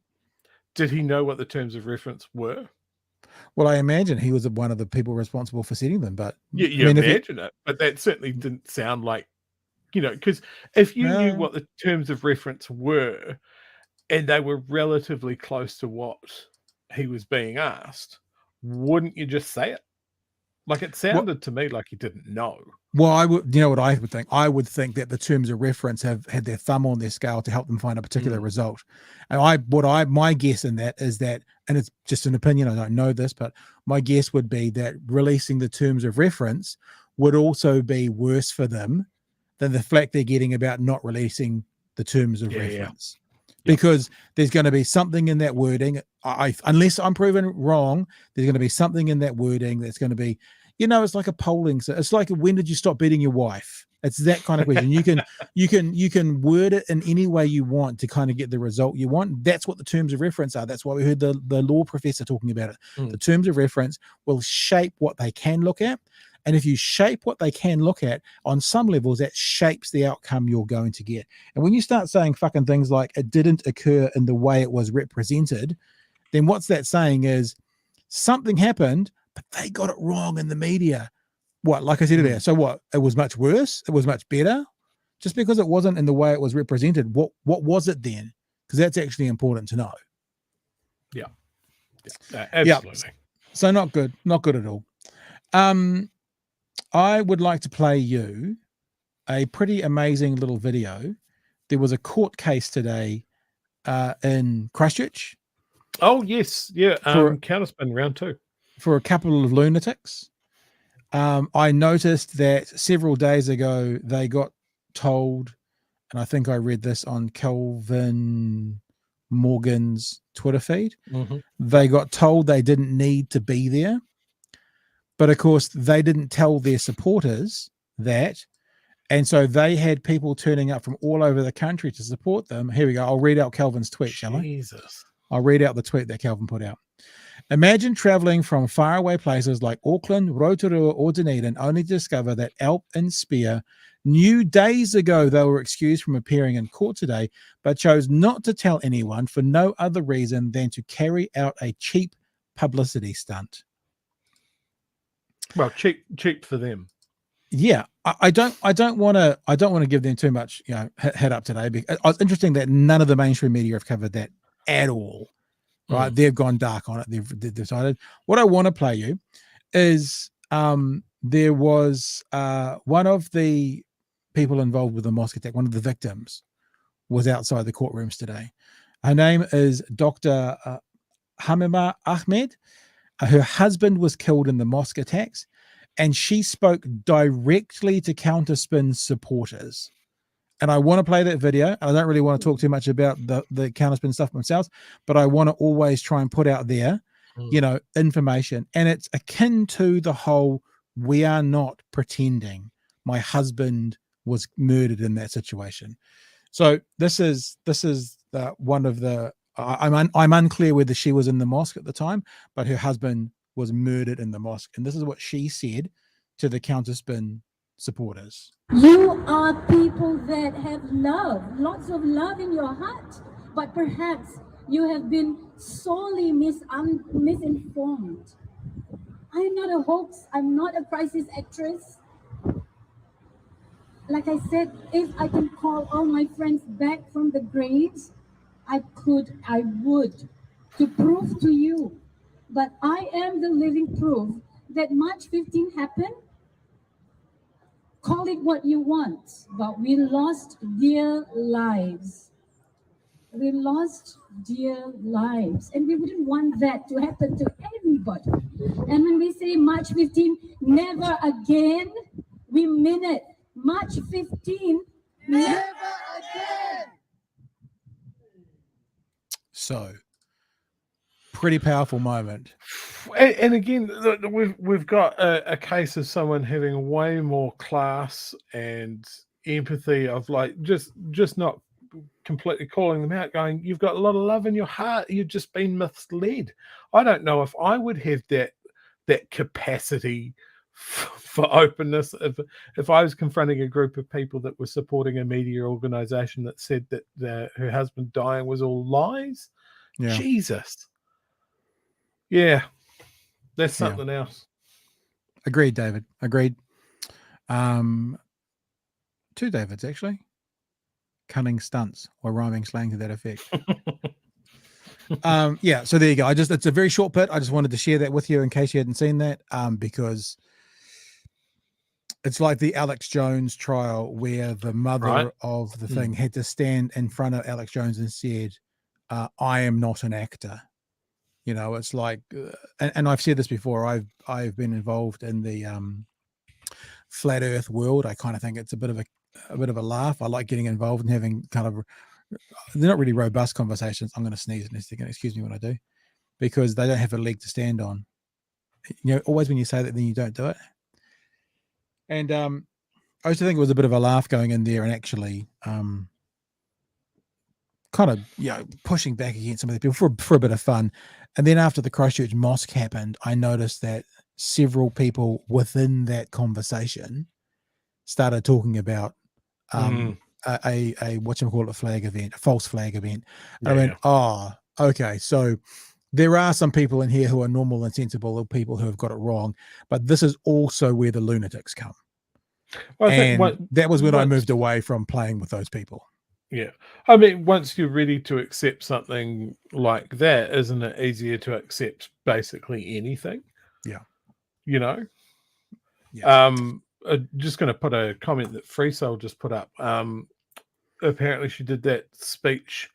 did he know what the terms of reference were? Well, I imagine he was one of the people responsible for setting them, but You imagine it, but that certainly didn't sound like, because if you knew what the terms of reference were and they were relatively close to what he was being asked, wouldn't you just say it? Like, it sounded to me like he didn't know. Well, I would, what I would think? I would think that the terms of reference have had their thumb on their scale to help them find a particular result. And my guess in that is that, and it's just an opinion, I don't know this, but my guess would be that releasing the terms of reference would also be worse for them than the flack they're getting about not releasing the terms of reference. Because there's going to be something in that wording. Unless I'm proven wrong, there's going to be something in that wording that's going to be, it's like a polling. So it's like, when did you stop beating your wife? It's that kind of question. You can word it in any way you want to kind of get the result you want. That's what the terms of reference are. That's why we heard the law professor talking about it. The terms of reference will shape what they can look at. And if you shape what they can look at, on some levels, that shapes the outcome you're going to get. And when you start saying fucking things like it didn't occur in the way it was represented, then what's that saying is something happened, but they got it wrong in the media. What, like I said earlier, so what? It was much worse? It was much better? Just because it wasn't in the way it was represented, what was it then? Because that's actually important to know. Yeah. Absolutely. So not good at all. I would like to play you a pretty amazing little video. There was a court case today in Christchurch. Oh, yes. Yeah. Counterspin round 2. For a couple of lunatics. I noticed that several days ago they got told, and I think I read this on Kelvin Morgan's Twitter feed, they got told they didn't need to be there. But of course, they didn't tell their supporters that. And so they had people turning up from all over the country to support them. Here we go. I'll read out Kelvin's tweet, shall I? I'll read out the tweet that Kelvin put out. Imagine traveling from faraway places like Auckland, Rotorua, or Dunedin only to discover that Alp and Spear knew days ago they were excused from appearing in court today, but chose not to tell anyone for no other reason than to carry out a cheap publicity stunt. Well, cheap for them. Yeah, I don't want to give them too much, head up today. Because it's interesting that none of the mainstream media have covered that at all. Right, they've gone dark on it. They've decided. What I want to play you is there was one of the people involved with the mosque attack. One of the victims was outside the courtrooms today. Her name is Dr. Hamima Ahmed. Her husband was killed in the mosque attacks, and she spoke directly to Counterspin supporters. And I want to play that video. I don't really want to talk too much about the Counterspin stuff myself, but I want to always try and put out there, information. And it's akin to the whole, we are not pretending my husband was murdered in that situation. So this is one of the, I'm unclear whether she was in the mosque at the time, but her husband was murdered in the mosque. And this is what she said to the Counterspin supporters. You are people that have love, lots of love in your heart, but perhaps you have been sorely misinformed. I'm not a hoax. I'm not a crisis actress. Like I said, if I can call all my friends back from the graves, I would, to prove to you. But I am the living proof that March 15 happened. Call it what you want, but we lost dear lives. We lost dear lives, and we wouldn't want that to happen to anybody. And when we say March 15, never again, we mean it. March 15, never again. So, pretty powerful moment. And again, we've got a case of someone having way more class and empathy of like just not completely calling them out, going, you've got a lot of love in your heart, you've just been misled. I don't know if I would have that capacity for openness if I was confronting a group of people that were supporting a media organization that said that her husband dying was all lies. Yeah. Jesus. Yeah. That's something else. Agreed, David. Agreed. Two Davids, actually. Cunning stunts or rhyming slang to that effect. Yeah, so there you go. It's a very short bit. I just wanted to share that with you in case you hadn't seen that, because it's like the Alex Jones trial where the mother of the thing had to stand in front of Alex Jones and said, I am not an actor. You know, it's like, and I've said this before, I've been involved in the flat earth world. I kind of think it's a bit of a laugh. I like getting involved and having kind of, they're not really robust conversations. I'm going to sneeze in a second. Excuse me when I do, because they don't have a leg to stand on. You know, always when you say that, then you don't do it. And I used to think it was a bit of a laugh going in there and actually kind of, you know, pushing back against some of the people for a bit of fun. And then after the Christchurch Mosque happened, I noticed that several people within that conversation started talking about a whatchamacallit flag event, a false flag event. I went, oh, okay, so there are some people in here who are normal and sensible people who have got it wrong, but this is also where the lunatics come. Well, that was when I moved away from playing with those people. Yeah. I mean, once you're ready to accept something like that, isn't it easier to accept basically anything? Yeah. You know? Yeah. I'm just going to put a comment that Free Soul just put up. Apparently she did that speech.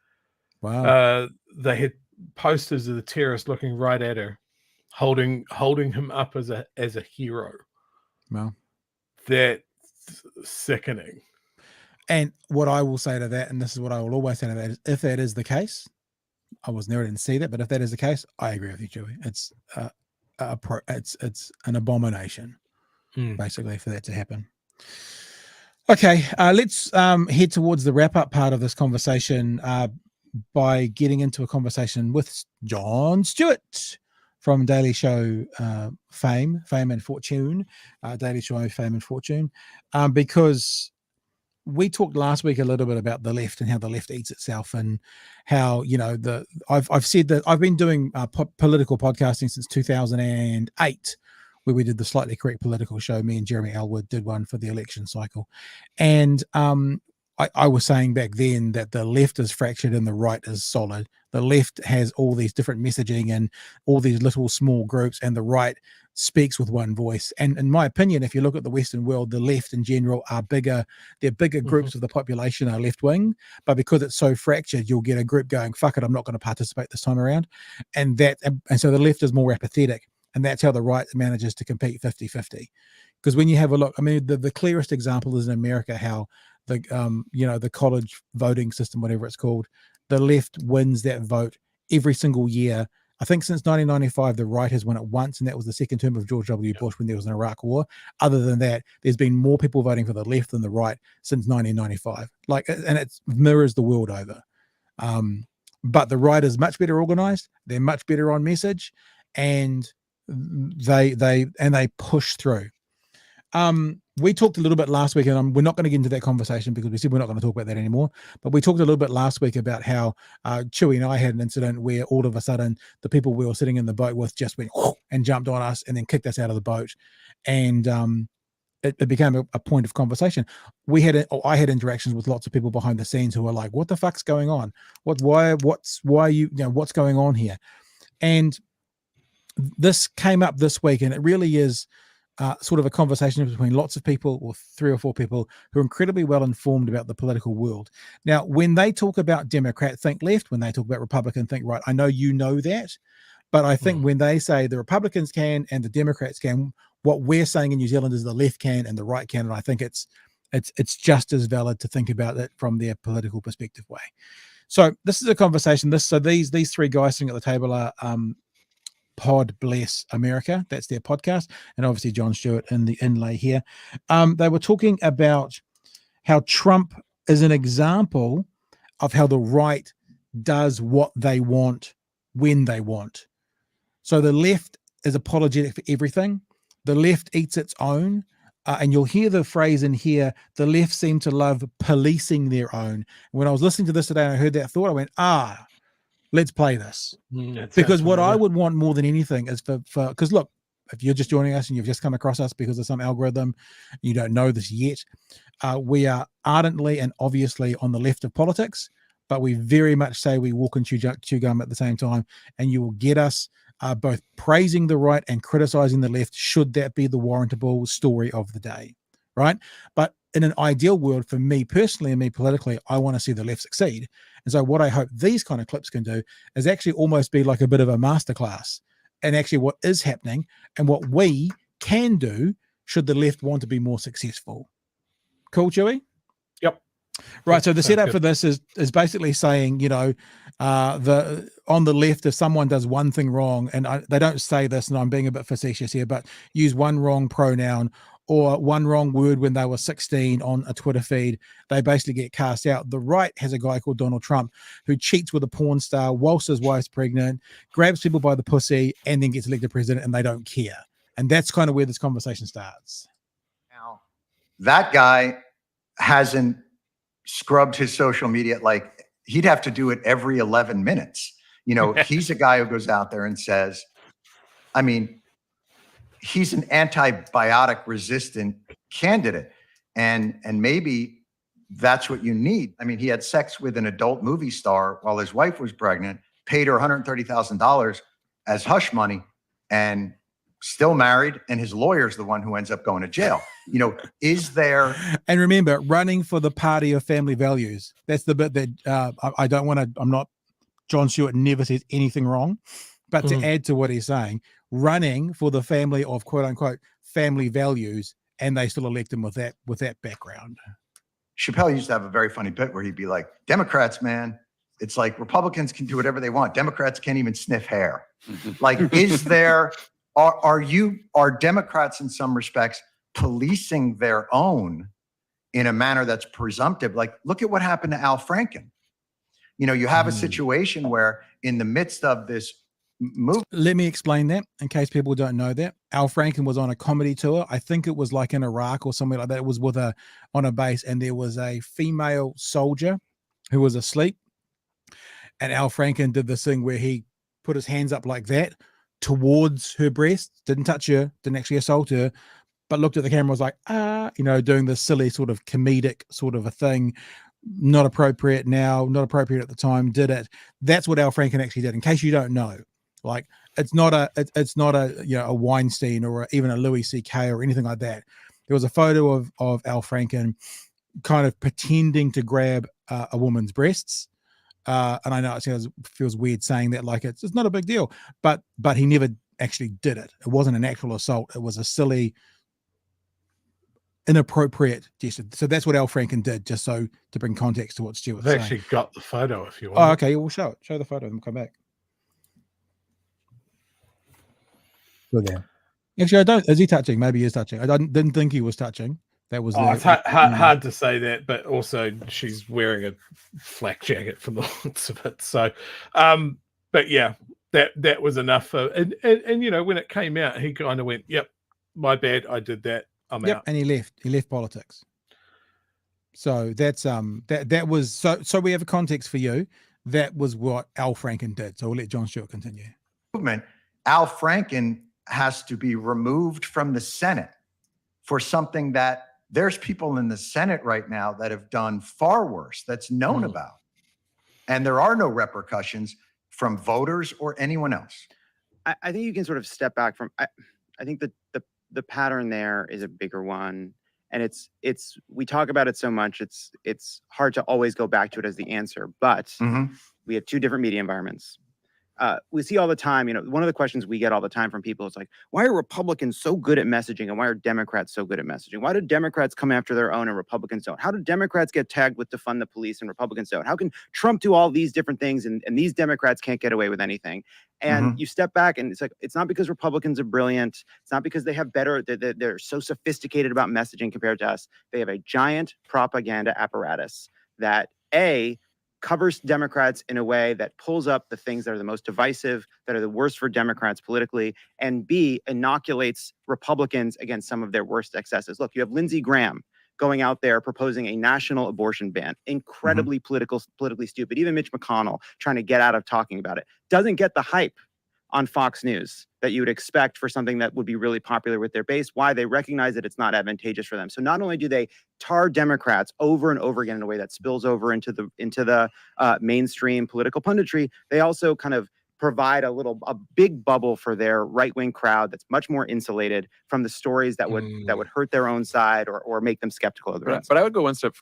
Wow. They had posters of the terrorist looking right at her, holding him up as a hero. Wow. That's sickening. And what I will say to that, and this is what I will always say to that, is if that is the case, I didn't see that, but if that is the case, I agree with you, Chewie. It's it's an abomination, basically, for that to happen. Okay, let's head towards the wrap-up part of this conversation by getting into a conversation with Jon Stewart from Daily Show fame and fortune, Daily Show fame and fortune, because we talked last week a little bit about the left and how the left eats itself, and how, you know, I've said that I've been doing political podcasting since 2008, where we did the Slightly Correct Political Show. Me and Jeremy Elwood did one for the election cycle, and I was saying back then that the left is fractured and the right is solid. The left has all these different messaging and all these little small groups, and the right speaks with one voice. And in my opinion, if you look at the Western world, the left in general are bigger. They're bigger groups of the population are left wing, but because it's so fractured, you'll get a group going, fuck it, I'm not going to participate this time around. And so the left is more apathetic, and that's how the right manages to compete 50-50. Because when you have a look, I mean, the clearest example is in America, how the college voting system, whatever it's called, the left wins that vote every single year. I think since 1995, the right has won it once, and that was the second term of George W. Bush when there was an Iraq war. Other than that, there's been more people voting for the left than the right since 1995. And it mirrors the world over. But the right is much better organized. They're much better on message, and they push through. We talked a little bit last week, and we're not going to get into that conversation because we said we're not going to talk about that anymore. But we talked a little bit last week about how Chewie and I had an incident where all of a sudden the people we were sitting in the boat with just went and jumped on us and then kicked us out of the boat, and it became a point of conversation. I had interactions with lots of people behind the scenes who were like, "What the fuck's going on? What's going on here?" And this came up this week, and it really is sort of a conversation between lots of people, or 3 or 4 people, who are incredibly well informed about the political world. Now, when they talk about Democrat, think left. When they talk about Republican, think right. I know you know that, but I think when they say the Republicans can and the Democrats can, what we're saying in New Zealand is the left can and the right can, and I think it's just as valid to think about it from their political perspective way. So this is a conversation. These 3 guys sitting at the table are Pod Bless America. That's their podcast. And obviously Jon Stewart in the inlay here. They were talking about how Trump is an example of how the right does what they want when they want. So the left is apologetic for everything. The left eats its own. And you'll hear the phrase in here, the left seem to love policing their own. When I was listening to this today and I heard that thought, I went, Let's play this. That Because sounds what I familiar. would want more than anything is because look, if you're just joining us and you've just come across us because of some algorithm, you don't know this yet, we are ardently and obviously on the left of politics, but we very much say we walk and chew gum at the same time, and you will get us both praising the right and criticizing the left, should that be the warrantable story of the day, right? But in an ideal world, for me personally and me politically, I want to see the left succeed. And so what I hope these kind of clips can do is actually almost be like a bit of a masterclass and actually what is happening and what we can do should the left want to be more successful. Cool, Chewy? Yep. Right. So the Sounds setup good. for this is basically saying, you know, on the left, if someone does one thing wrong, and they don't say this, and I'm being a bit facetious here, but use one wrong pronoun or one wrong word when they were 16 on a Twitter feed, they basically get cast out. The right has a guy called Donald Trump who cheats with a porn star whilst his wife's pregnant, grabs people by the pussy, and then gets elected president, and they don't care. And that's kind of where this conversation starts. Now, that guy hasn't scrubbed his social media. Like, he'd have to do it every 11 minutes. You know, he's a guy who goes out there and says, I mean, he's an antibiotic resistant candidate. And maybe that's what you need. I mean, he had sex with an adult movie star while his wife was pregnant, paid her $130,000 as hush money, and still married. And his lawyer's the one who ends up going to jail. You know, is there... And remember, running for the party of family values. That's the bit that I don't want to... I'm not... Jon Stewart never says anything wrong. But to add to what he's saying, running for the family of quote unquote family values, and they still elect him with that background. Chappelle used to have a very funny bit where he'd be like, Democrats, man, it's like Republicans can do whatever they want. Democrats can't even sniff hair. Like, is there, are Democrats in some respects policing their own in a manner that's presumptive? Like, look at what happened to Al Franken. You know, you have a situation where in the midst of this movement. Let me explain that in case people don't know that. Al Franken was on a comedy tour. I think it was like in Iraq or somewhere like that. It was on a base, and there was a female soldier who was asleep. And Al Franken did this thing where he put his hands up like that towards her breast, didn't touch her, didn't actually assault her, but looked at the camera, was like, you know, doing this silly sort of comedic sort of a thing. Not appropriate now, not appropriate at the time, did it. That's what Al Franken actually did, in case you don't know. Like, it's not a you know, a Weinstein or even a Louis C.K. or anything like that. There was a photo of Al Franken kind of pretending to grab a woman's breasts. And I know it feels weird saying that, like it's not a big deal, but he never actually did it. It wasn't an actual assault. It was a silly, inappropriate gesture. So that's what Al Franken did, just so to bring context to what Stewart's I've saying. actually got the photo if you want. Oh, okay. We'll show it. Show the photo and we'll come back. Look there. Actually, I don't. Is he touching? Maybe he is touching. I didn't think he was touching. That was. It's hard to say that, but also she's wearing a flak jacket from the looks of it. So, but yeah, that was enough. And you know, when it came out, he kind of went, "Yep, my bad, I did that. I'm out." And he left politics. So that's that was so we have a context for you. That was what Al Franken did. So we'll let Jon Stewart continue. Movement. Al Franken has to be removed from the Senate for something that there's people in the Senate right now that have done far worse, that's known about. And there are no repercussions from voters or anyone else. I think you can sort of step back from, I think that the pattern there is a bigger one. And it's we talk about it so much, it's hard to always go back to it as the answer, but we have two different media environments. We see all the time, you know, one of the questions we get all the time from people is like, why are Republicans so good at messaging and why are Democrats so good at messaging? Why do Democrats come after their own and Republicans don't? How do Democrats get tagged with defund the police and Republicans don't? How can Trump do all these different things and these Democrats can't get away with anything? And you step back and it's like, it's not because Republicans are brilliant. It's not because they have better, they're so sophisticated about messaging compared to us. They have a giant propaganda apparatus that covers Democrats in a way that pulls up the things that are the most divisive, that are the worst for Democrats politically, and B, inoculates Republicans against some of their worst excesses. Look, you have Lindsey Graham, going out there proposing a national abortion ban. Incredibly politically stupid. Even Mitch McConnell trying to get out of talking about it doesn't get the hype on Fox News that you would expect for something that would be really popular with their base. Why? They recognize that it's not advantageous for them. So not only do they tar Democrats over and over again in a way that spills over into the mainstream political punditry, they also kind of provide a big bubble for their right-wing crowd that's much more insulated from the stories that would hurt their own side or make them skeptical of their own side. But I would go one step.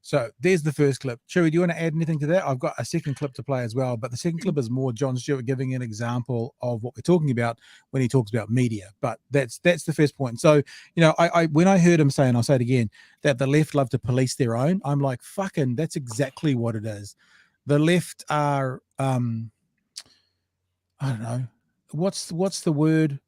So there's the first clip. Chewy, do you want to add anything to that? I've got a second clip to play as well, but the second clip is more Jon Stewart giving an example of what we're talking about when he talks about media. But that's the first point. So, I when I heard him say, and I'll say it again, that the left love to police their own, I'm like, fucking, that's exactly what it is. The left are, I don't know, what's the word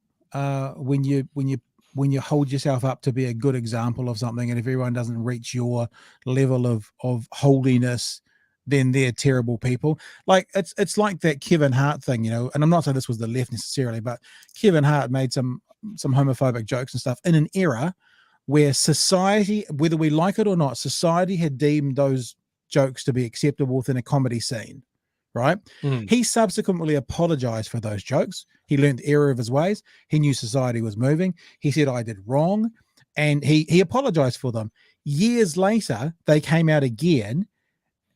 when you hold yourself up to be a good example of something, and if everyone doesn't reach your level of holiness, then they're terrible people. Like it's like that Kevin Hart thing, and I'm not saying this was the left necessarily, but Kevin Hart made some homophobic jokes and stuff in an era where society, whether we like it or not, society had deemed those jokes to be acceptable within a comedy scene. Right? He subsequently apologized for those jokes. He learned the error of his ways. He knew society was moving. He said, I did wrong. And he apologized for them. Years later, they came out again.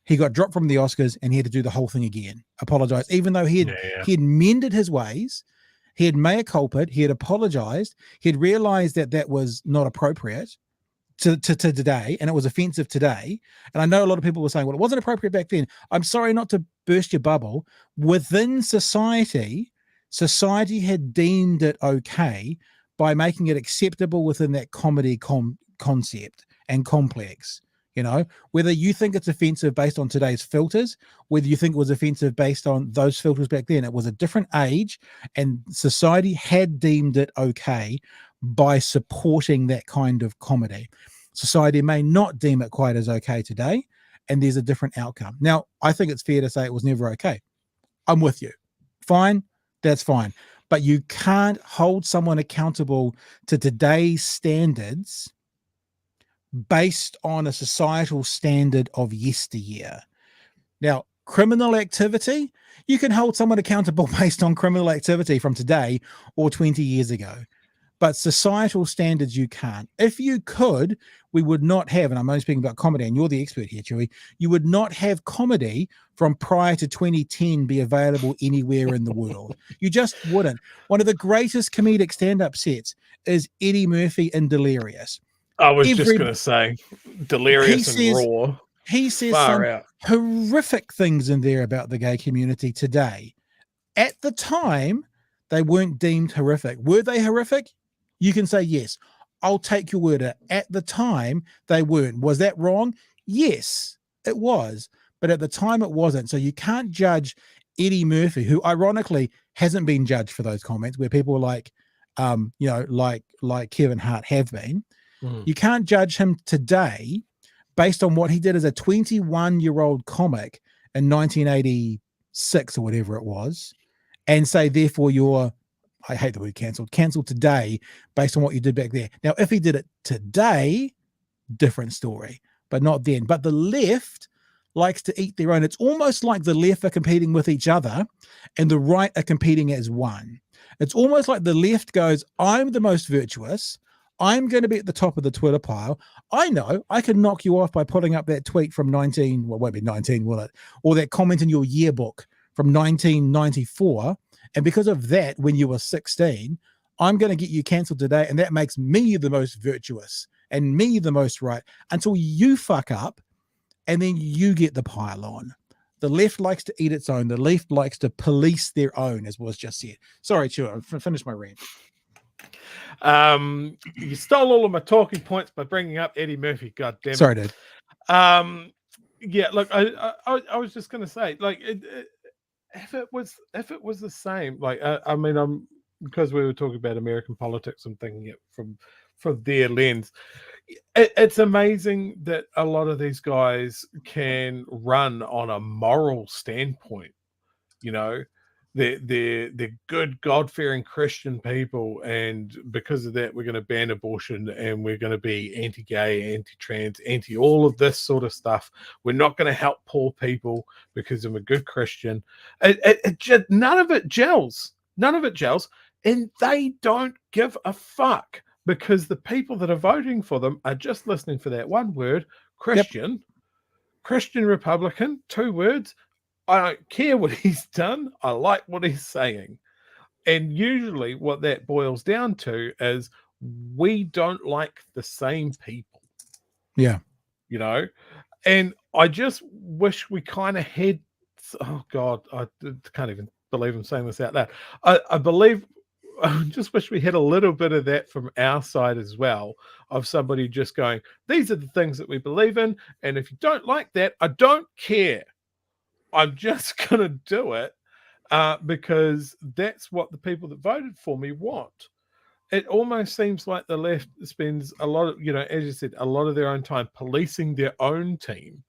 He got dropped from the Oscars and he had to do the whole thing again. Apologize. Even though he had mended his ways, he had mea culpa, he had apologized, he had realized that was not appropriate to today, and it was offensive today. And I know a lot of people were saying, well, it wasn't appropriate back then. I'm sorry, not to burst your bubble. Within society had deemed it okay by making it acceptable within that comedy concept and complex. Whether you think it's offensive based on today's filters, whether you think it was offensive based on those filters back then, it was a different age, and society had deemed it okay by supporting that kind of comedy. Society may not deem it quite as okay today, and there's a different outcome. Now, I think it's fair to say it was never okay. I'm with you. Fine, that's fine. But you can't hold someone accountable to today's standards based on a societal standard of yesteryear. Now, criminal activity, you can hold someone accountable based on criminal activity from today or 20 years ago. But societal standards, you can't. If you could, we would not have, and I'm only speaking about comedy, and you're the expert here, Chewy, you would not have comedy from prior to 2010 be available anywhere in the world. You just wouldn't. One of the greatest comedic stand-up sets is Eddie Murphy in Delirious. I was just going to say, Delirious and Raw. He says some horrific things in there about the gay community today. At the time, they weren't deemed horrific. Were they horrific? You can say yes. I'll take your word. At the time, they weren't. Was that wrong? Yes, it was. But at the time, it wasn't. So you can't judge Eddie Murphy, who ironically hasn't been judged for those comments, where people like Kevin Hart have been. You can't judge him today based on what he did as a 21-year-old comic in 1986 or whatever it was, and say, therefore, you're, I hate the word cancelled today based on what you did back there. Now, if he did it today, different story, but not then. But the left likes to eat their own. It's almost like the left are competing with each other and the right are competing as one. It's almost like the left goes, I'm the most virtuous. I'm going to be at the top of the Twitter pile. I know I can knock you off by putting up that tweet from well, it won't be 19, will it? Or that comment in your yearbook from 1994. And because of that, when you were 16, I'm going to get you cancelled today. And that makes me the most virtuous and me the most right until you fuck up and then you get the pile on. The left likes to eat its own. The left likes to police their own, as was just said. Sorry, Chew, I finished my rant. You stole all of my talking points by bringing up Eddie Murphy. God damn it. Sorry, dude. Yeah, look, I was just going to say, like, if it was the same, like, I mean, because we were talking about American politics, I'm thinking it from their lens. It's amazing that a lot of these guys can run on a moral standpoint, you know. They're good, God-fearing Christian people, and because of that, we're going to ban abortion, and we're going to be anti-gay, anti-trans, anti all of this sort of stuff. We're not going to help poor people because I'm a good Christian. It just, none of it gels. None of it gels, and they don't give a fuck because the people that are voting for them are just listening for that one word, Christian. Yep. Christian Republican, 2 words. I don't care what he's done. I like what he's saying. And usually what that boils down to is we don't like the same people. Yeah. You know, and I just wish we kind of had, oh God, I can't even believe I'm saying this out loud. I just wish we had a little bit of that from our side as well, of somebody just going, these are the things that we believe in. And if you don't like that, I don't care. I'm just going to do it because that's what the people that voted for me want. It almost seems like the left spends a lot of, as you said, a lot of their own time policing their own team,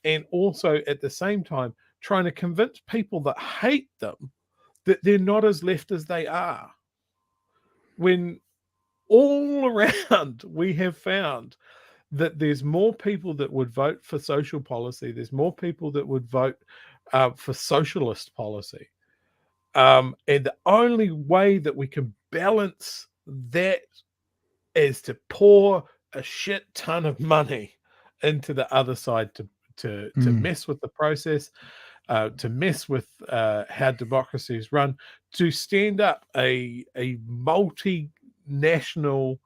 and also at the same time trying to convince people that hate them that they're not as left as they are. When all around we have found that there's more people that would vote for social policy. There's more people that would vote for socialist policy. And the only way that we can balance that is to pour a shit ton of money into the other side to mess with the process, to mess with how democracy is run, to stand up a multinational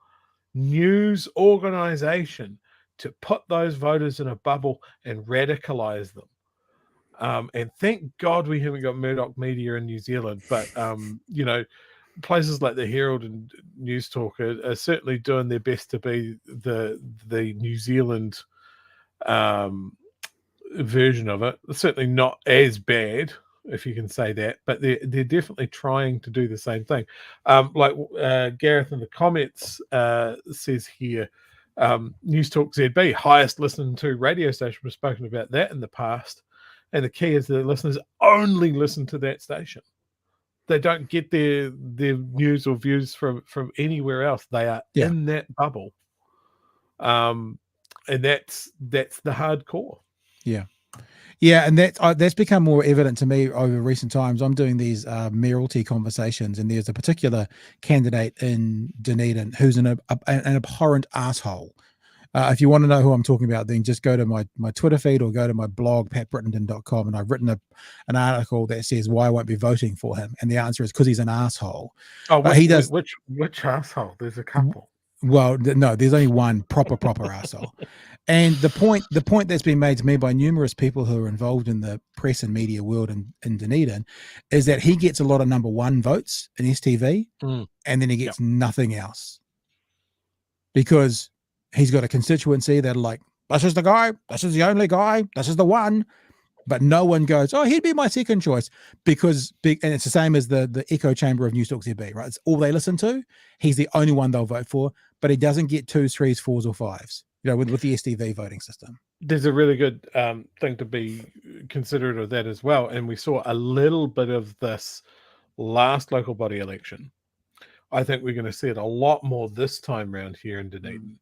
news organization to put those voters in a bubble and radicalize them. And thank God we haven't got Murdoch media in New Zealand, but places like the Herald and News Talk are certainly doing their best to be the New Zealand version of it. Certainly not as bad, if you can say that, but they're definitely trying to do the same thing. Like Gareth in the comments says here, News Talk ZB, highest listened to radio station. We've spoken about that in the past, and the key is the listeners only listen to that station. They don't get their news or views from anywhere else. They are in that bubble, and that's the hardcore. Yeah, and that's become more evident to me over recent times. I'm doing these mayoralty conversations, and there's a particular candidate in Dunedin who's an abhorrent asshole. If you want to know who I'm talking about, then just go to my Twitter feed or go to my blog, patbrittenden.com, and I've written an article that says why I won't be voting for him. And the answer is because he's an asshole. Oh, which asshole? There's a couple. Well, no, there's only one proper asshole. And the point that's been made to me by numerous people who are involved in the press and media world in Dunedin is that he gets a lot of number 1 votes in STV, and then he gets nothing else because he's got a constituency that are like, this is the guy, this is the only guy, this is the one. But no one goes, oh, he'd be my second choice and it's the same as the echo chamber of News Talk ZB, right? It's all they listen to. He's the only one they'll vote for, but he doesn't get 2s, 3s, 4s, or 5s, with the STV voting system. There's a really good thing to be considerate of that as well. And we saw a little bit of this last local body election. I think we're going to see it a lot more this time around here in Dunedin.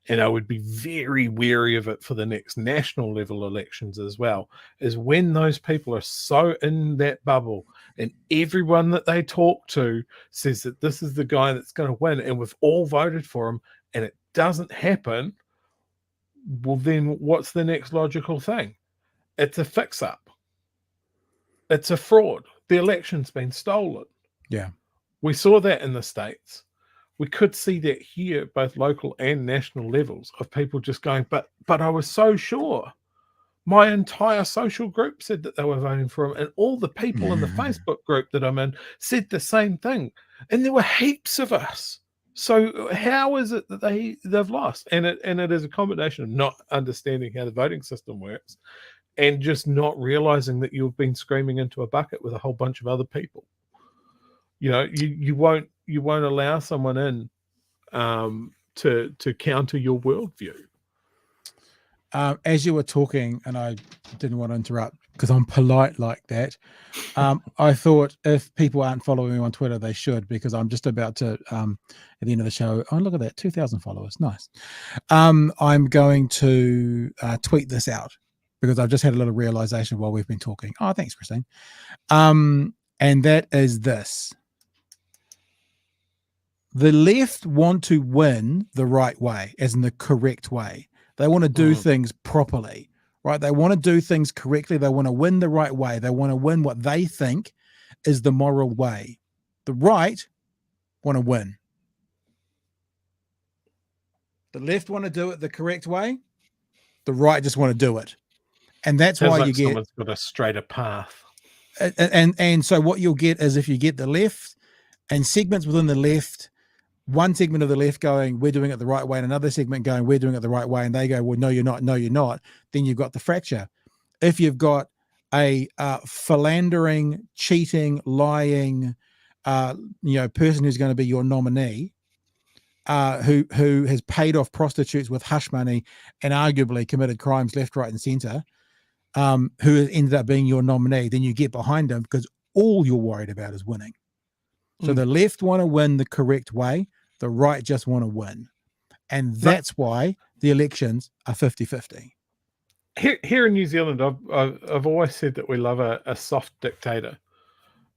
And I would be very wary of it for the next national level elections as well, is when those people are so in that bubble and everyone that they talk to says that this is the guy that's going to win and we've all voted for him and it doesn't happen. Well, then what's the next logical thing? It's a fix-up. It's a fraud. The election's been stolen. Yeah. We saw that in the States. We could see that here, both local and national levels, of people just going, but I was so sure. My entire social group said that they were voting for him, and all the people in the Facebook group that I'm in said the same thing. And there were heaps of us. So how is it that they've lost? And it is a combination of not understanding how the voting system works and just not realizing that you've been screaming into a bucket with a whole bunch of other people. You won't allow someone in to counter your worldview. As you were talking, and I didn't want to interrupt, because I'm polite like that. I thought if people aren't following me on Twitter, they should, because I'm just about to, at the end of the show, oh, look at that, 2,000 followers. Nice. I'm going to tweet this out because I've just had a little realization while we've been talking. Oh, thanks, Christine. And that is this. The left want to win the right way, as in the correct way. They want to do things properly. Right? They want to do things correctly. They want to win the right way. They want to win what they think is the moral way. The right want to win. The left want to do it the correct way. The right just want to do it. And that's why you get someone's got a straighter path. And so what you'll get is, if you get the left and segments within the left, one segment of the left going, we're doing it the right way, and another segment going, we're doing it the right way, and they go, well, no, you're not, no, you're not, then you've got the fracture. If you've got a philandering, cheating, lying, person who's going to be your nominee, who has paid off prostitutes with hush money and arguably committed crimes left, right, and centre, who ended up being your nominee, then you get behind them because all you're worried about is winning. So the left want to win the correct way. The right just want to win. And that's why the elections are 50-50. Here in New Zealand, I've always said that we love a soft dictator.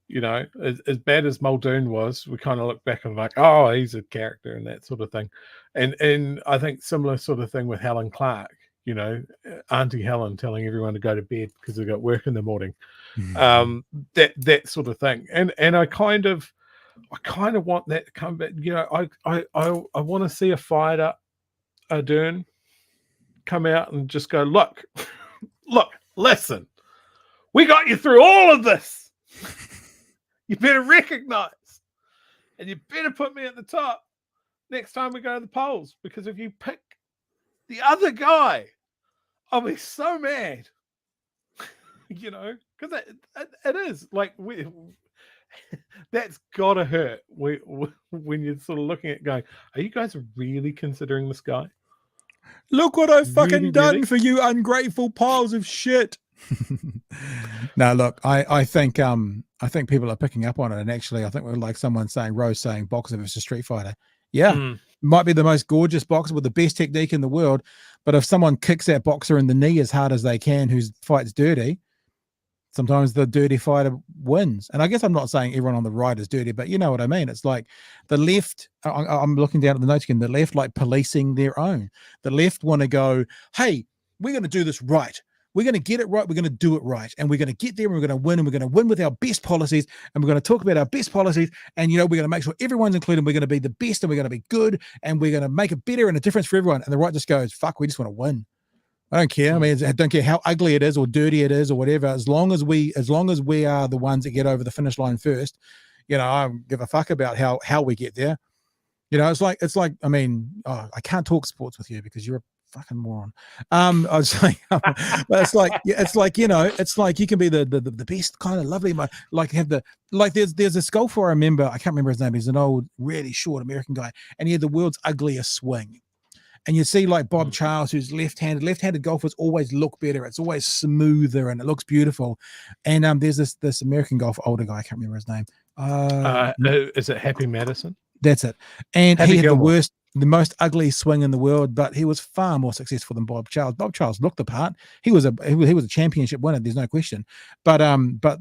You know, as bad as Muldoon was, we kind of look back and like, oh, he's a character and that sort of thing. And I think similar sort of thing with Helen Clark, you know, Auntie Helen telling everyone to go to bed because they've got work in the morning. That sort of thing. And I kind of want that to come back. You know, I want to see a fired up Ardern come out and just go, look, listen, we got you through all of this. You better recognize, and you better put me at the top next time we go to the polls, because if you pick the other guy, I'll be so mad. You know, because it is like that's gotta hurt when you're sort of looking at going, are you guys really considering this guy? Look what I've fucking done for you ungrateful piles of shit. No, look, I think people are picking up on it, and actually I think we're like someone saying, Rose saying boxer versus Street Fighter. Yeah, might be the most gorgeous boxer with the best technique in the world, but if someone kicks that boxer in the knee as hard as they can, who fights dirty, sometimes the dirty fighter wins. And I guess I'm not saying everyone on the right is dirty, but you know what I mean. It's like the left, I'm looking down at the notes again, the left like policing their own. The left want to go, hey, we're going to do this right. We're going to get it right. We're going to do it right. And we're going to get there and we're going to win. And we're going to win with our best policies. And we're going to talk about our best policies. And, you know, we're going to make sure everyone's included. We're going to be the best and we're going to be good. And we're going to make it better and a difference for everyone. And the right just goes, fuck, we just want to win. I don't care. I mean, I don't care how ugly it is or dirty it is or whatever. As long as we are the ones that get over the finish line first, you know, I don't give a fuck about how we get there. You know, it's like, I mean, I can't talk sports with you because you're a fucking moron. I was like, but it's like, you know, it's like you can be the best kind of lovely, like have the, like there's this golfer I remember, I can't remember his name. He's an old, really short American guy, and he had the world's ugliest swing. And you see like Bob Charles, who's left-handed golfers always look better. It's always smoother and it looks beautiful. And there's this American golfer, older guy, I can't remember his name. Is it Happy Madison? That's it. And Happy he had Gilmore. the most ugly swing in the world, but he was far more successful than Bob Charles. Bob Charles looked the part. He was a championship winner. There's no question. But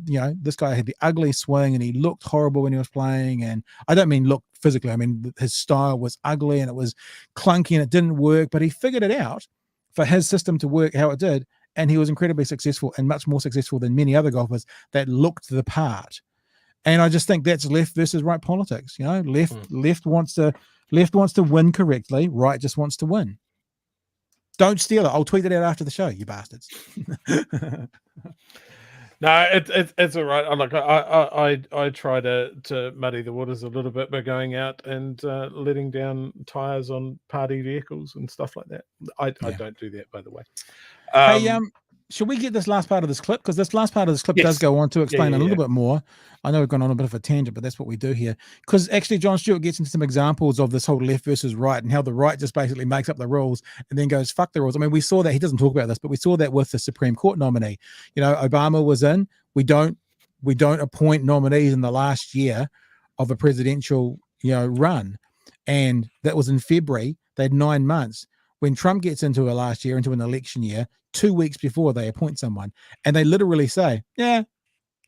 you know, this guy had the ugly swing and he looked horrible when he was playing. And I don't mean look physically. I mean his style was ugly and it was clunky and it didn't work. But he figured it out for his system to work how it did, and he was incredibly successful and much more successful than many other golfers that looked the part. And I just think that's left versus right politics. You know, left wants to win correctly. Right just wants to win. Don't steal it. I'll tweet it out after the show, you bastards. No, it's all right. Like I try to muddy the waters a little bit by going out and letting down tires on party vehicles and stuff like that. I don't do that, by the way. Hey, should we get this last part of this clip? Because this last part of this clip does Yes. go on to explain yeah, a little yeah. bit more. I know we've gone on a bit of a tangent, but that's what we do here. Because actually, Jon Stewart gets into some examples of this whole left versus right and how the right just basically makes up the rules and then goes, fuck the rules. I mean, we saw that. He doesn't talk about this, but we saw that with the Supreme Court nominee. You know, Obama was in. We don't appoint nominees in the last year of a presidential, run. And that was in February. They had 9 months. When Trump gets into a last year, into an election year, 2 weeks before they appoint someone, and they literally say, yeah,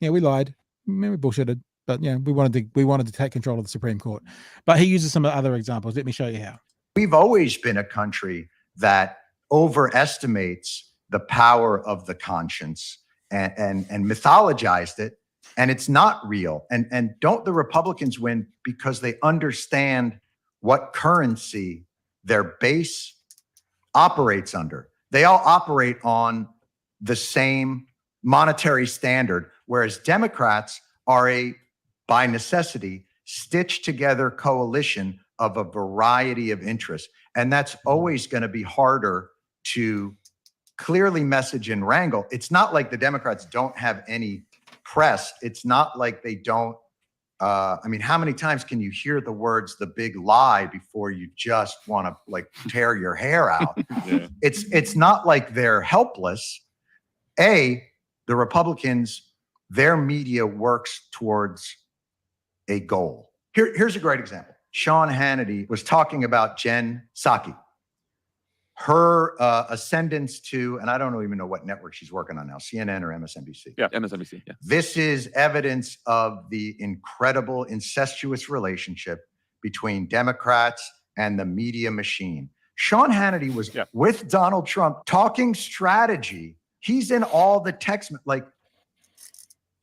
we lied, we bullshitted, but we wanted to take control of the Supreme Court. But he uses some other examples. Let me show you how. We've always been a country that overestimates the power of the conscience and mythologized it, and it's not real. And don't the Republicans win because they understand what currency their base operates under? They all operate on the same monetary standard, whereas Democrats are by necessity, stitched together coalition of a variety of interests. And that's always going to be harder to clearly message and wrangle. It's not like the Democrats don't have any press. It's not like they don't. I mean, how many times can you hear the words, the big lie, before you just want to tear your hair out? Yeah. It's not like they're helpless. The Republicans, their media works towards a goal. Here's a great example. Sean Hannity was talking about Jen Psaki, her ascendance to, and I don't even know what network she's working on now, CNN or MSNBC. Yeah, MSNBC. Yeah. This is evidence of the incredible incestuous relationship between Democrats and the media machine. Sean Hannity was with Donald Trump talking strategy. He's in all the text,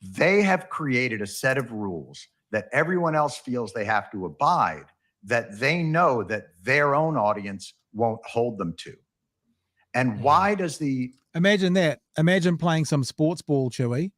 they have created a set of rules that everyone else feels they have to abide, that they know that their own audience won't hold them to. And why does imagine that? Imagine playing some sports ball, Chewy,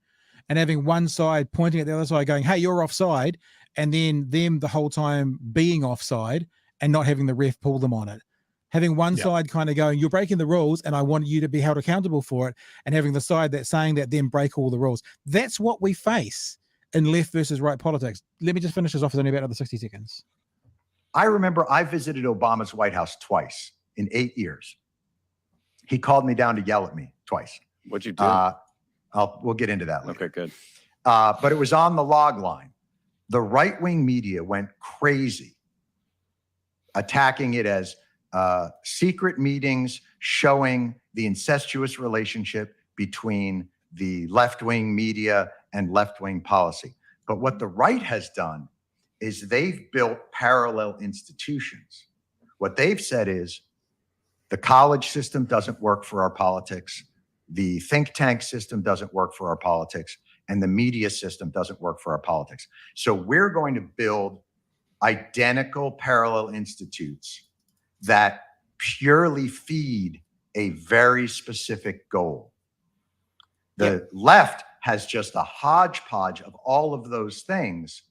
and having one side pointing at the other side going, hey, you're offside, and then them the whole time being offside and not having the ref pull them on it. Having one side kind of going, you're breaking the rules and I want you to be held accountable for it, and having the side that's saying that then break all the rules. That's what we face in left versus right politics. Let me just finish this off. It's only about another 60 seconds. I remember I visited Obama's White House twice in 8 years. He called me down to yell at me twice. What'd you do? We'll get into that later. Okay, good. But it was on the log line. The right-wing media went crazy, attacking it as secret meetings showing the incestuous relationship between the left-wing media and left-wing policy. But what the right has done is they've built parallel institutions. What they've said is the college system doesn't work for our politics, the think tank system doesn't work for our politics, and the media system doesn't work for our politics. So we're going to build identical parallel institutes that purely feed a very specific goal. The left has just a hodgepodge of all of those things,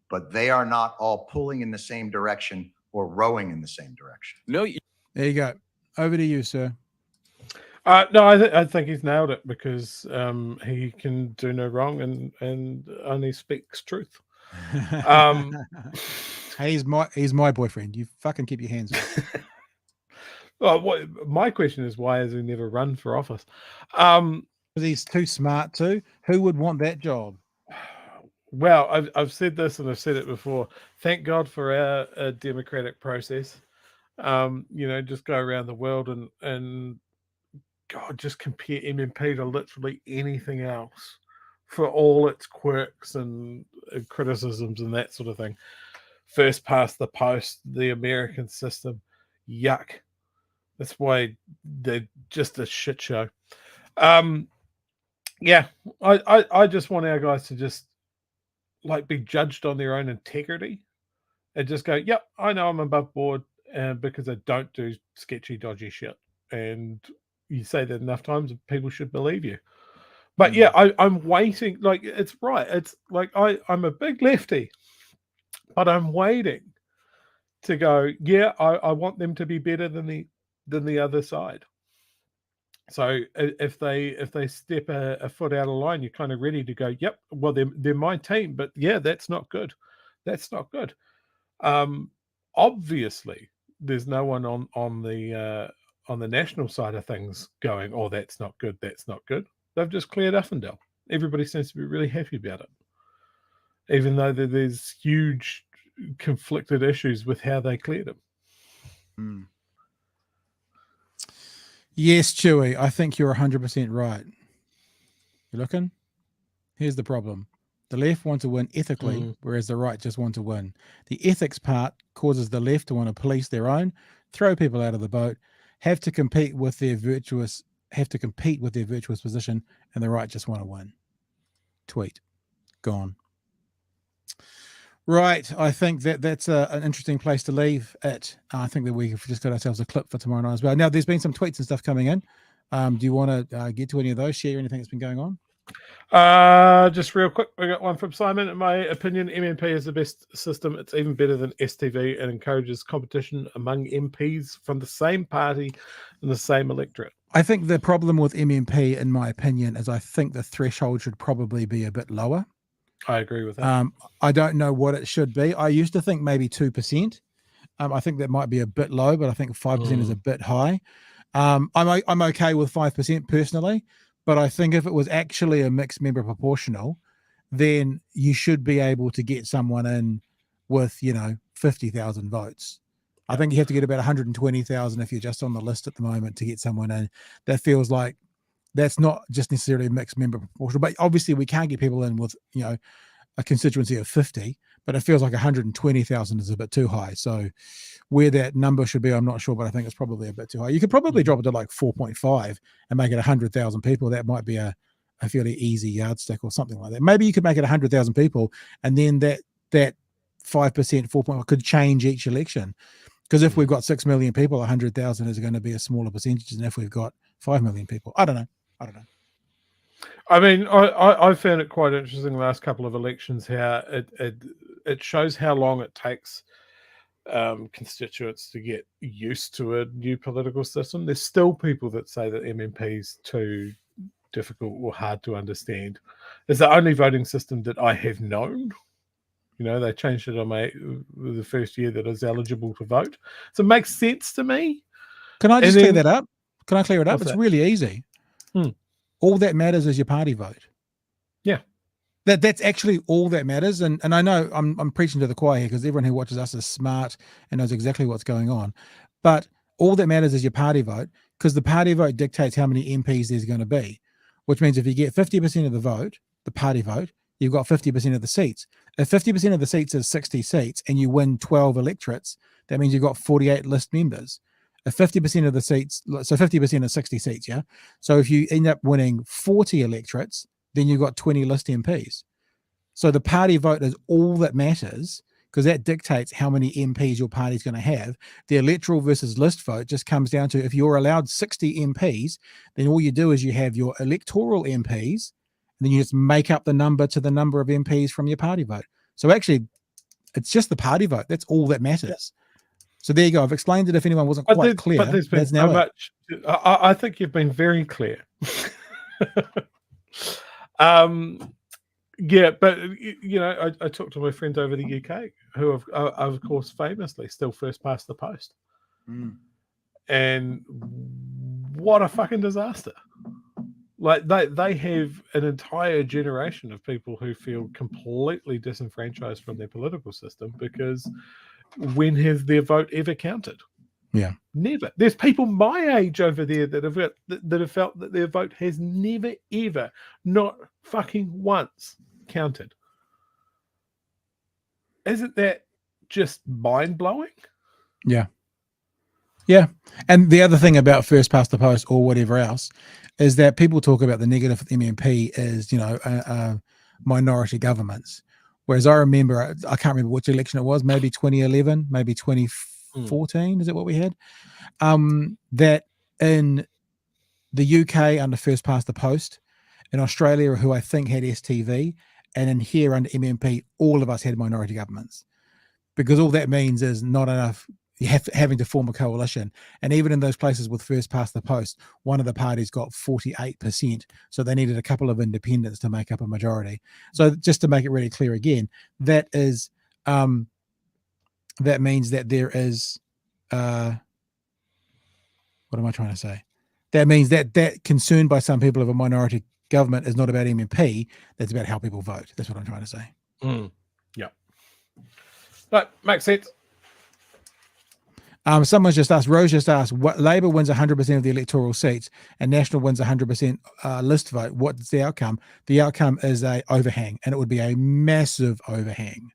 but they are not all pulling in the same direction or rowing in the same direction. No, There you go. Over to you, sir. No, I think he's nailed it because he can do no wrong and only speaks truth. He's my boyfriend. You fucking keep your hands off. Well, my question is, why has he never run for office? He's too smart to. Who would want that job? Well, I've said this and I've said it before. Thank God for our democratic process. Just go around the world and God, just compare MMP to literally anything else for all its quirks and criticisms and that sort of thing. First past the post, the American system, yuck. That's why they're just a shit show. I just want our guys to just be judged on their own integrity and just go, yep, I know I'm above board because I don't do sketchy, dodgy shit. And you say that enough times, people should believe you. But I'm waiting. It's right. It's I'm a big lefty, but I'm waiting to go, I want them to be better than the other side. So if they step a foot out of line, you're kind of ready to go, yep, well, they're my team, but yeah, that's not good. That's not good. Obviously, there's no one on the national side of things going, oh, that's not good, that's not good. They've just cleared Uffindel. Everybody seems to be really happy about it, even though there's huge conflicted issues with how they cleared him. Mm. Yes, Chewy, I think you're 100% right. You looking? Here's the problem. The left want to win ethically, whereas the right just want to win. The ethics part causes the left to want to police their own, throw people out of the boat, have to compete with their virtuous position, and the right just want to win. Tweet. Gone. Right. I think that's an interesting place to leave it. I think that we've just got ourselves a clip for tomorrow night as well. Now, there's been some tweets and stuff coming in. Do you want to get to any of those? Share anything that's been going on? Just real quick, we got one from Simon. In my opinion, MMP is the best system. It's even better than STV and encourages competition among MPs from the same party and the same electorate. I think the problem with MMP, in my opinion, is I think the threshold should probably be a bit lower. I agree with that. I don't know what it should be. I used to think maybe 2%. I think that might be a bit low, but I think 5% is a bit high. I'm okay with 5% personally, but I think if it was actually a mixed member proportional, then you should be able to get someone in with 50,000 votes. I think you have to get about 120,000 if you're just on the list at the moment to get someone in. That feels like that's not just necessarily a mixed member proportional, but obviously we can't get people in with a constituency of 50, but it feels like 120,000 is a bit too high. So where that number should be, I'm not sure, but I think it's probably a bit too high. You could probably drop it to like 4.5 and make it 100,000 people. That might be a fairly easy yardstick or something like that. Maybe you could make it 100,000 people, and then that 5%, 4.5 could change each election. Because if we've got 6 million people, 100,000 is going to be a smaller percentage than if we've got 5 million people. I don't know. I mean, I found it quite interesting the last couple of elections how it shows how long it takes constituents to get used to a new political system. There's still people that say that MMP is too difficult or hard to understand. It's the only voting system that I have known. They changed it on the first year that I was eligible to vote. So it makes sense to me. Can I just clear that up? Can I clear it up? It's that? really easy. All that matters is your party vote. Yeah. That's actually all that matters. And I know I'm preaching to the choir here because everyone who watches us is smart and knows exactly what's going on. But all that matters is your party vote, because the party vote dictates how many MPs there's going to be, which means if you get 50% of the vote, the party vote, you've got 50% of the seats. If 50% of the seats is 60 seats and you win 12 electorates, that means you've got 48 list members. If 50% of the seats, so 50% is 60 seats, yeah? So if you end up winning 40 electorates, then you've got 20 list MPs. So the party vote is all that matters, because that dictates how many MPs your party's going to have. The electoral versus list vote just comes down to, if you're allowed 60 MPs, then all you do is you have your electoral MPs, and then you just make up the number to the number of MPs from your party vote. So actually, it's just the party vote. That's all that matters. So there you go. I've explained it if anyone wasn't quite clear. But there's been so much. I think you've been very clear. Yeah, but I talked to my friends over the UK who have, of course, famously still first past the post. And what a fucking disaster. Like they have an entire generation of people who feel completely disenfranchised from their political system, because when has their vote ever counted? Yeah, never. There's people my age over there that have felt that their vote has never ever, not fucking once, counted. Isn't that just mind blowing? Yeah. Yeah. And the other thing about first past the post or whatever else is that people talk about the negative with MMP is, minority governments. Whereas I remember, I can't remember which election it was, maybe 2011, maybe 2014, is it what we had? That in the UK under first past the post, in Australia, who I think had STV, and in here under MMP, all of us had minority governments. Because all that means is not enough, having to form a coalition. And even in those places with first past the post, one of the parties got 48%. So they needed a couple of independents to make up a majority. So just to make it really clear again, that is that means that there is what am I trying to say? That means that concern by some people of a minority government is not about MMP. That's about how people vote. That's what I'm trying to say. Yeah. That makes sense. Someone's just asked, Rose just asked, what Labour wins 100% of the electoral seats and National wins 100% list vote. What's the outcome? The outcome is a overhang, and it would be a massive overhang.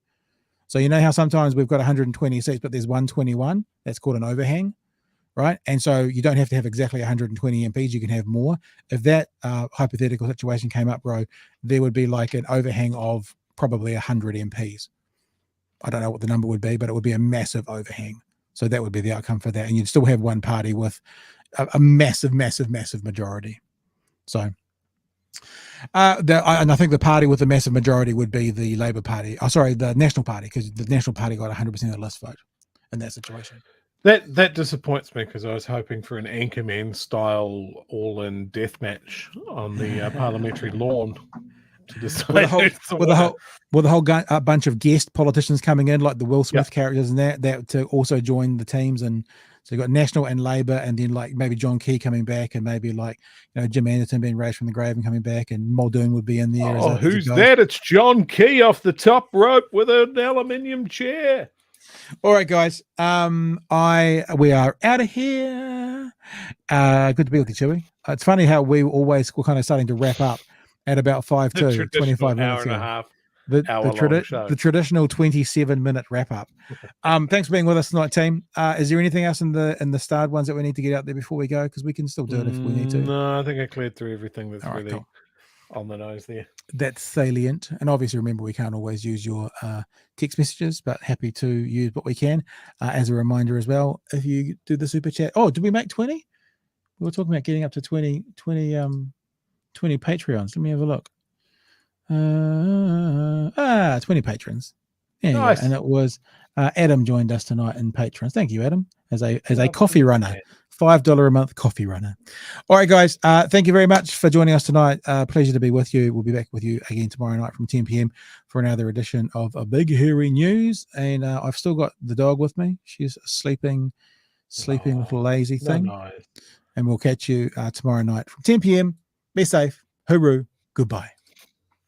So you know how sometimes we've got 120 seats, but there's 121? That's called an overhang, right? And so you don't have to have exactly 120 MPs. You can have more. If that hypothetical situation came up, bro, there would be like an overhang of probably 100 MPs. I don't know what the number would be, but it would be a massive overhang. So that would be the outcome for that. And you'd still have one party with a massive, massive, massive majority. So, and I think the party with the massive majority would be the Labour Party. Oh, sorry, the National Party, because the National Party got 100% of the list vote in that situation. That disappoints me because I was hoping for an Anchorman style all-in death match on the parliamentary lawn to decide with a whole bunch of guest politicians coming in, like the Will Smith characters and that to also join the teams. And so you got National and Labour, and then like maybe John Key coming back, and maybe like Jim Anderton being raised from the grave and coming back, and Muldoon would be in there. Oh, who's that? It's John Key off the top rope with an aluminium chair. All right, guys. We are out of here. Good to be with you, Chewy. It's funny how we're kind of starting to wrap up at about 25 minutes. The traditional 27-minute wrap up. Thanks for being with us tonight, team. Is there anything else in the starred ones that we need to get out there before we go? Because we can still do it if we need to. No, I think I cleared through everything that's right, really cool. on the nose there. That's salient. And obviously, remember, we can't always use your text messages, but happy to use what we can. As a reminder as well, if you do the super chat. Oh, did we make 20? We were talking about getting up to 20 Patreons. Let me have a look. 20 patrons. Yeah, nice. And it was Adam joined us tonight in patrons. Thank you, Adam, as a coffee runner. $5 a month coffee runner. All right, guys. Thank you very much for joining us tonight. Pleasure to be with you. We'll be back with you again tomorrow night from 10 p.m. for another edition of A Big Hairy News. And I've still got the dog with me. She's sleeping little lazy thing. Nice. And we'll catch you tomorrow night from 10 p.m. Be safe. Hooroo. Goodbye.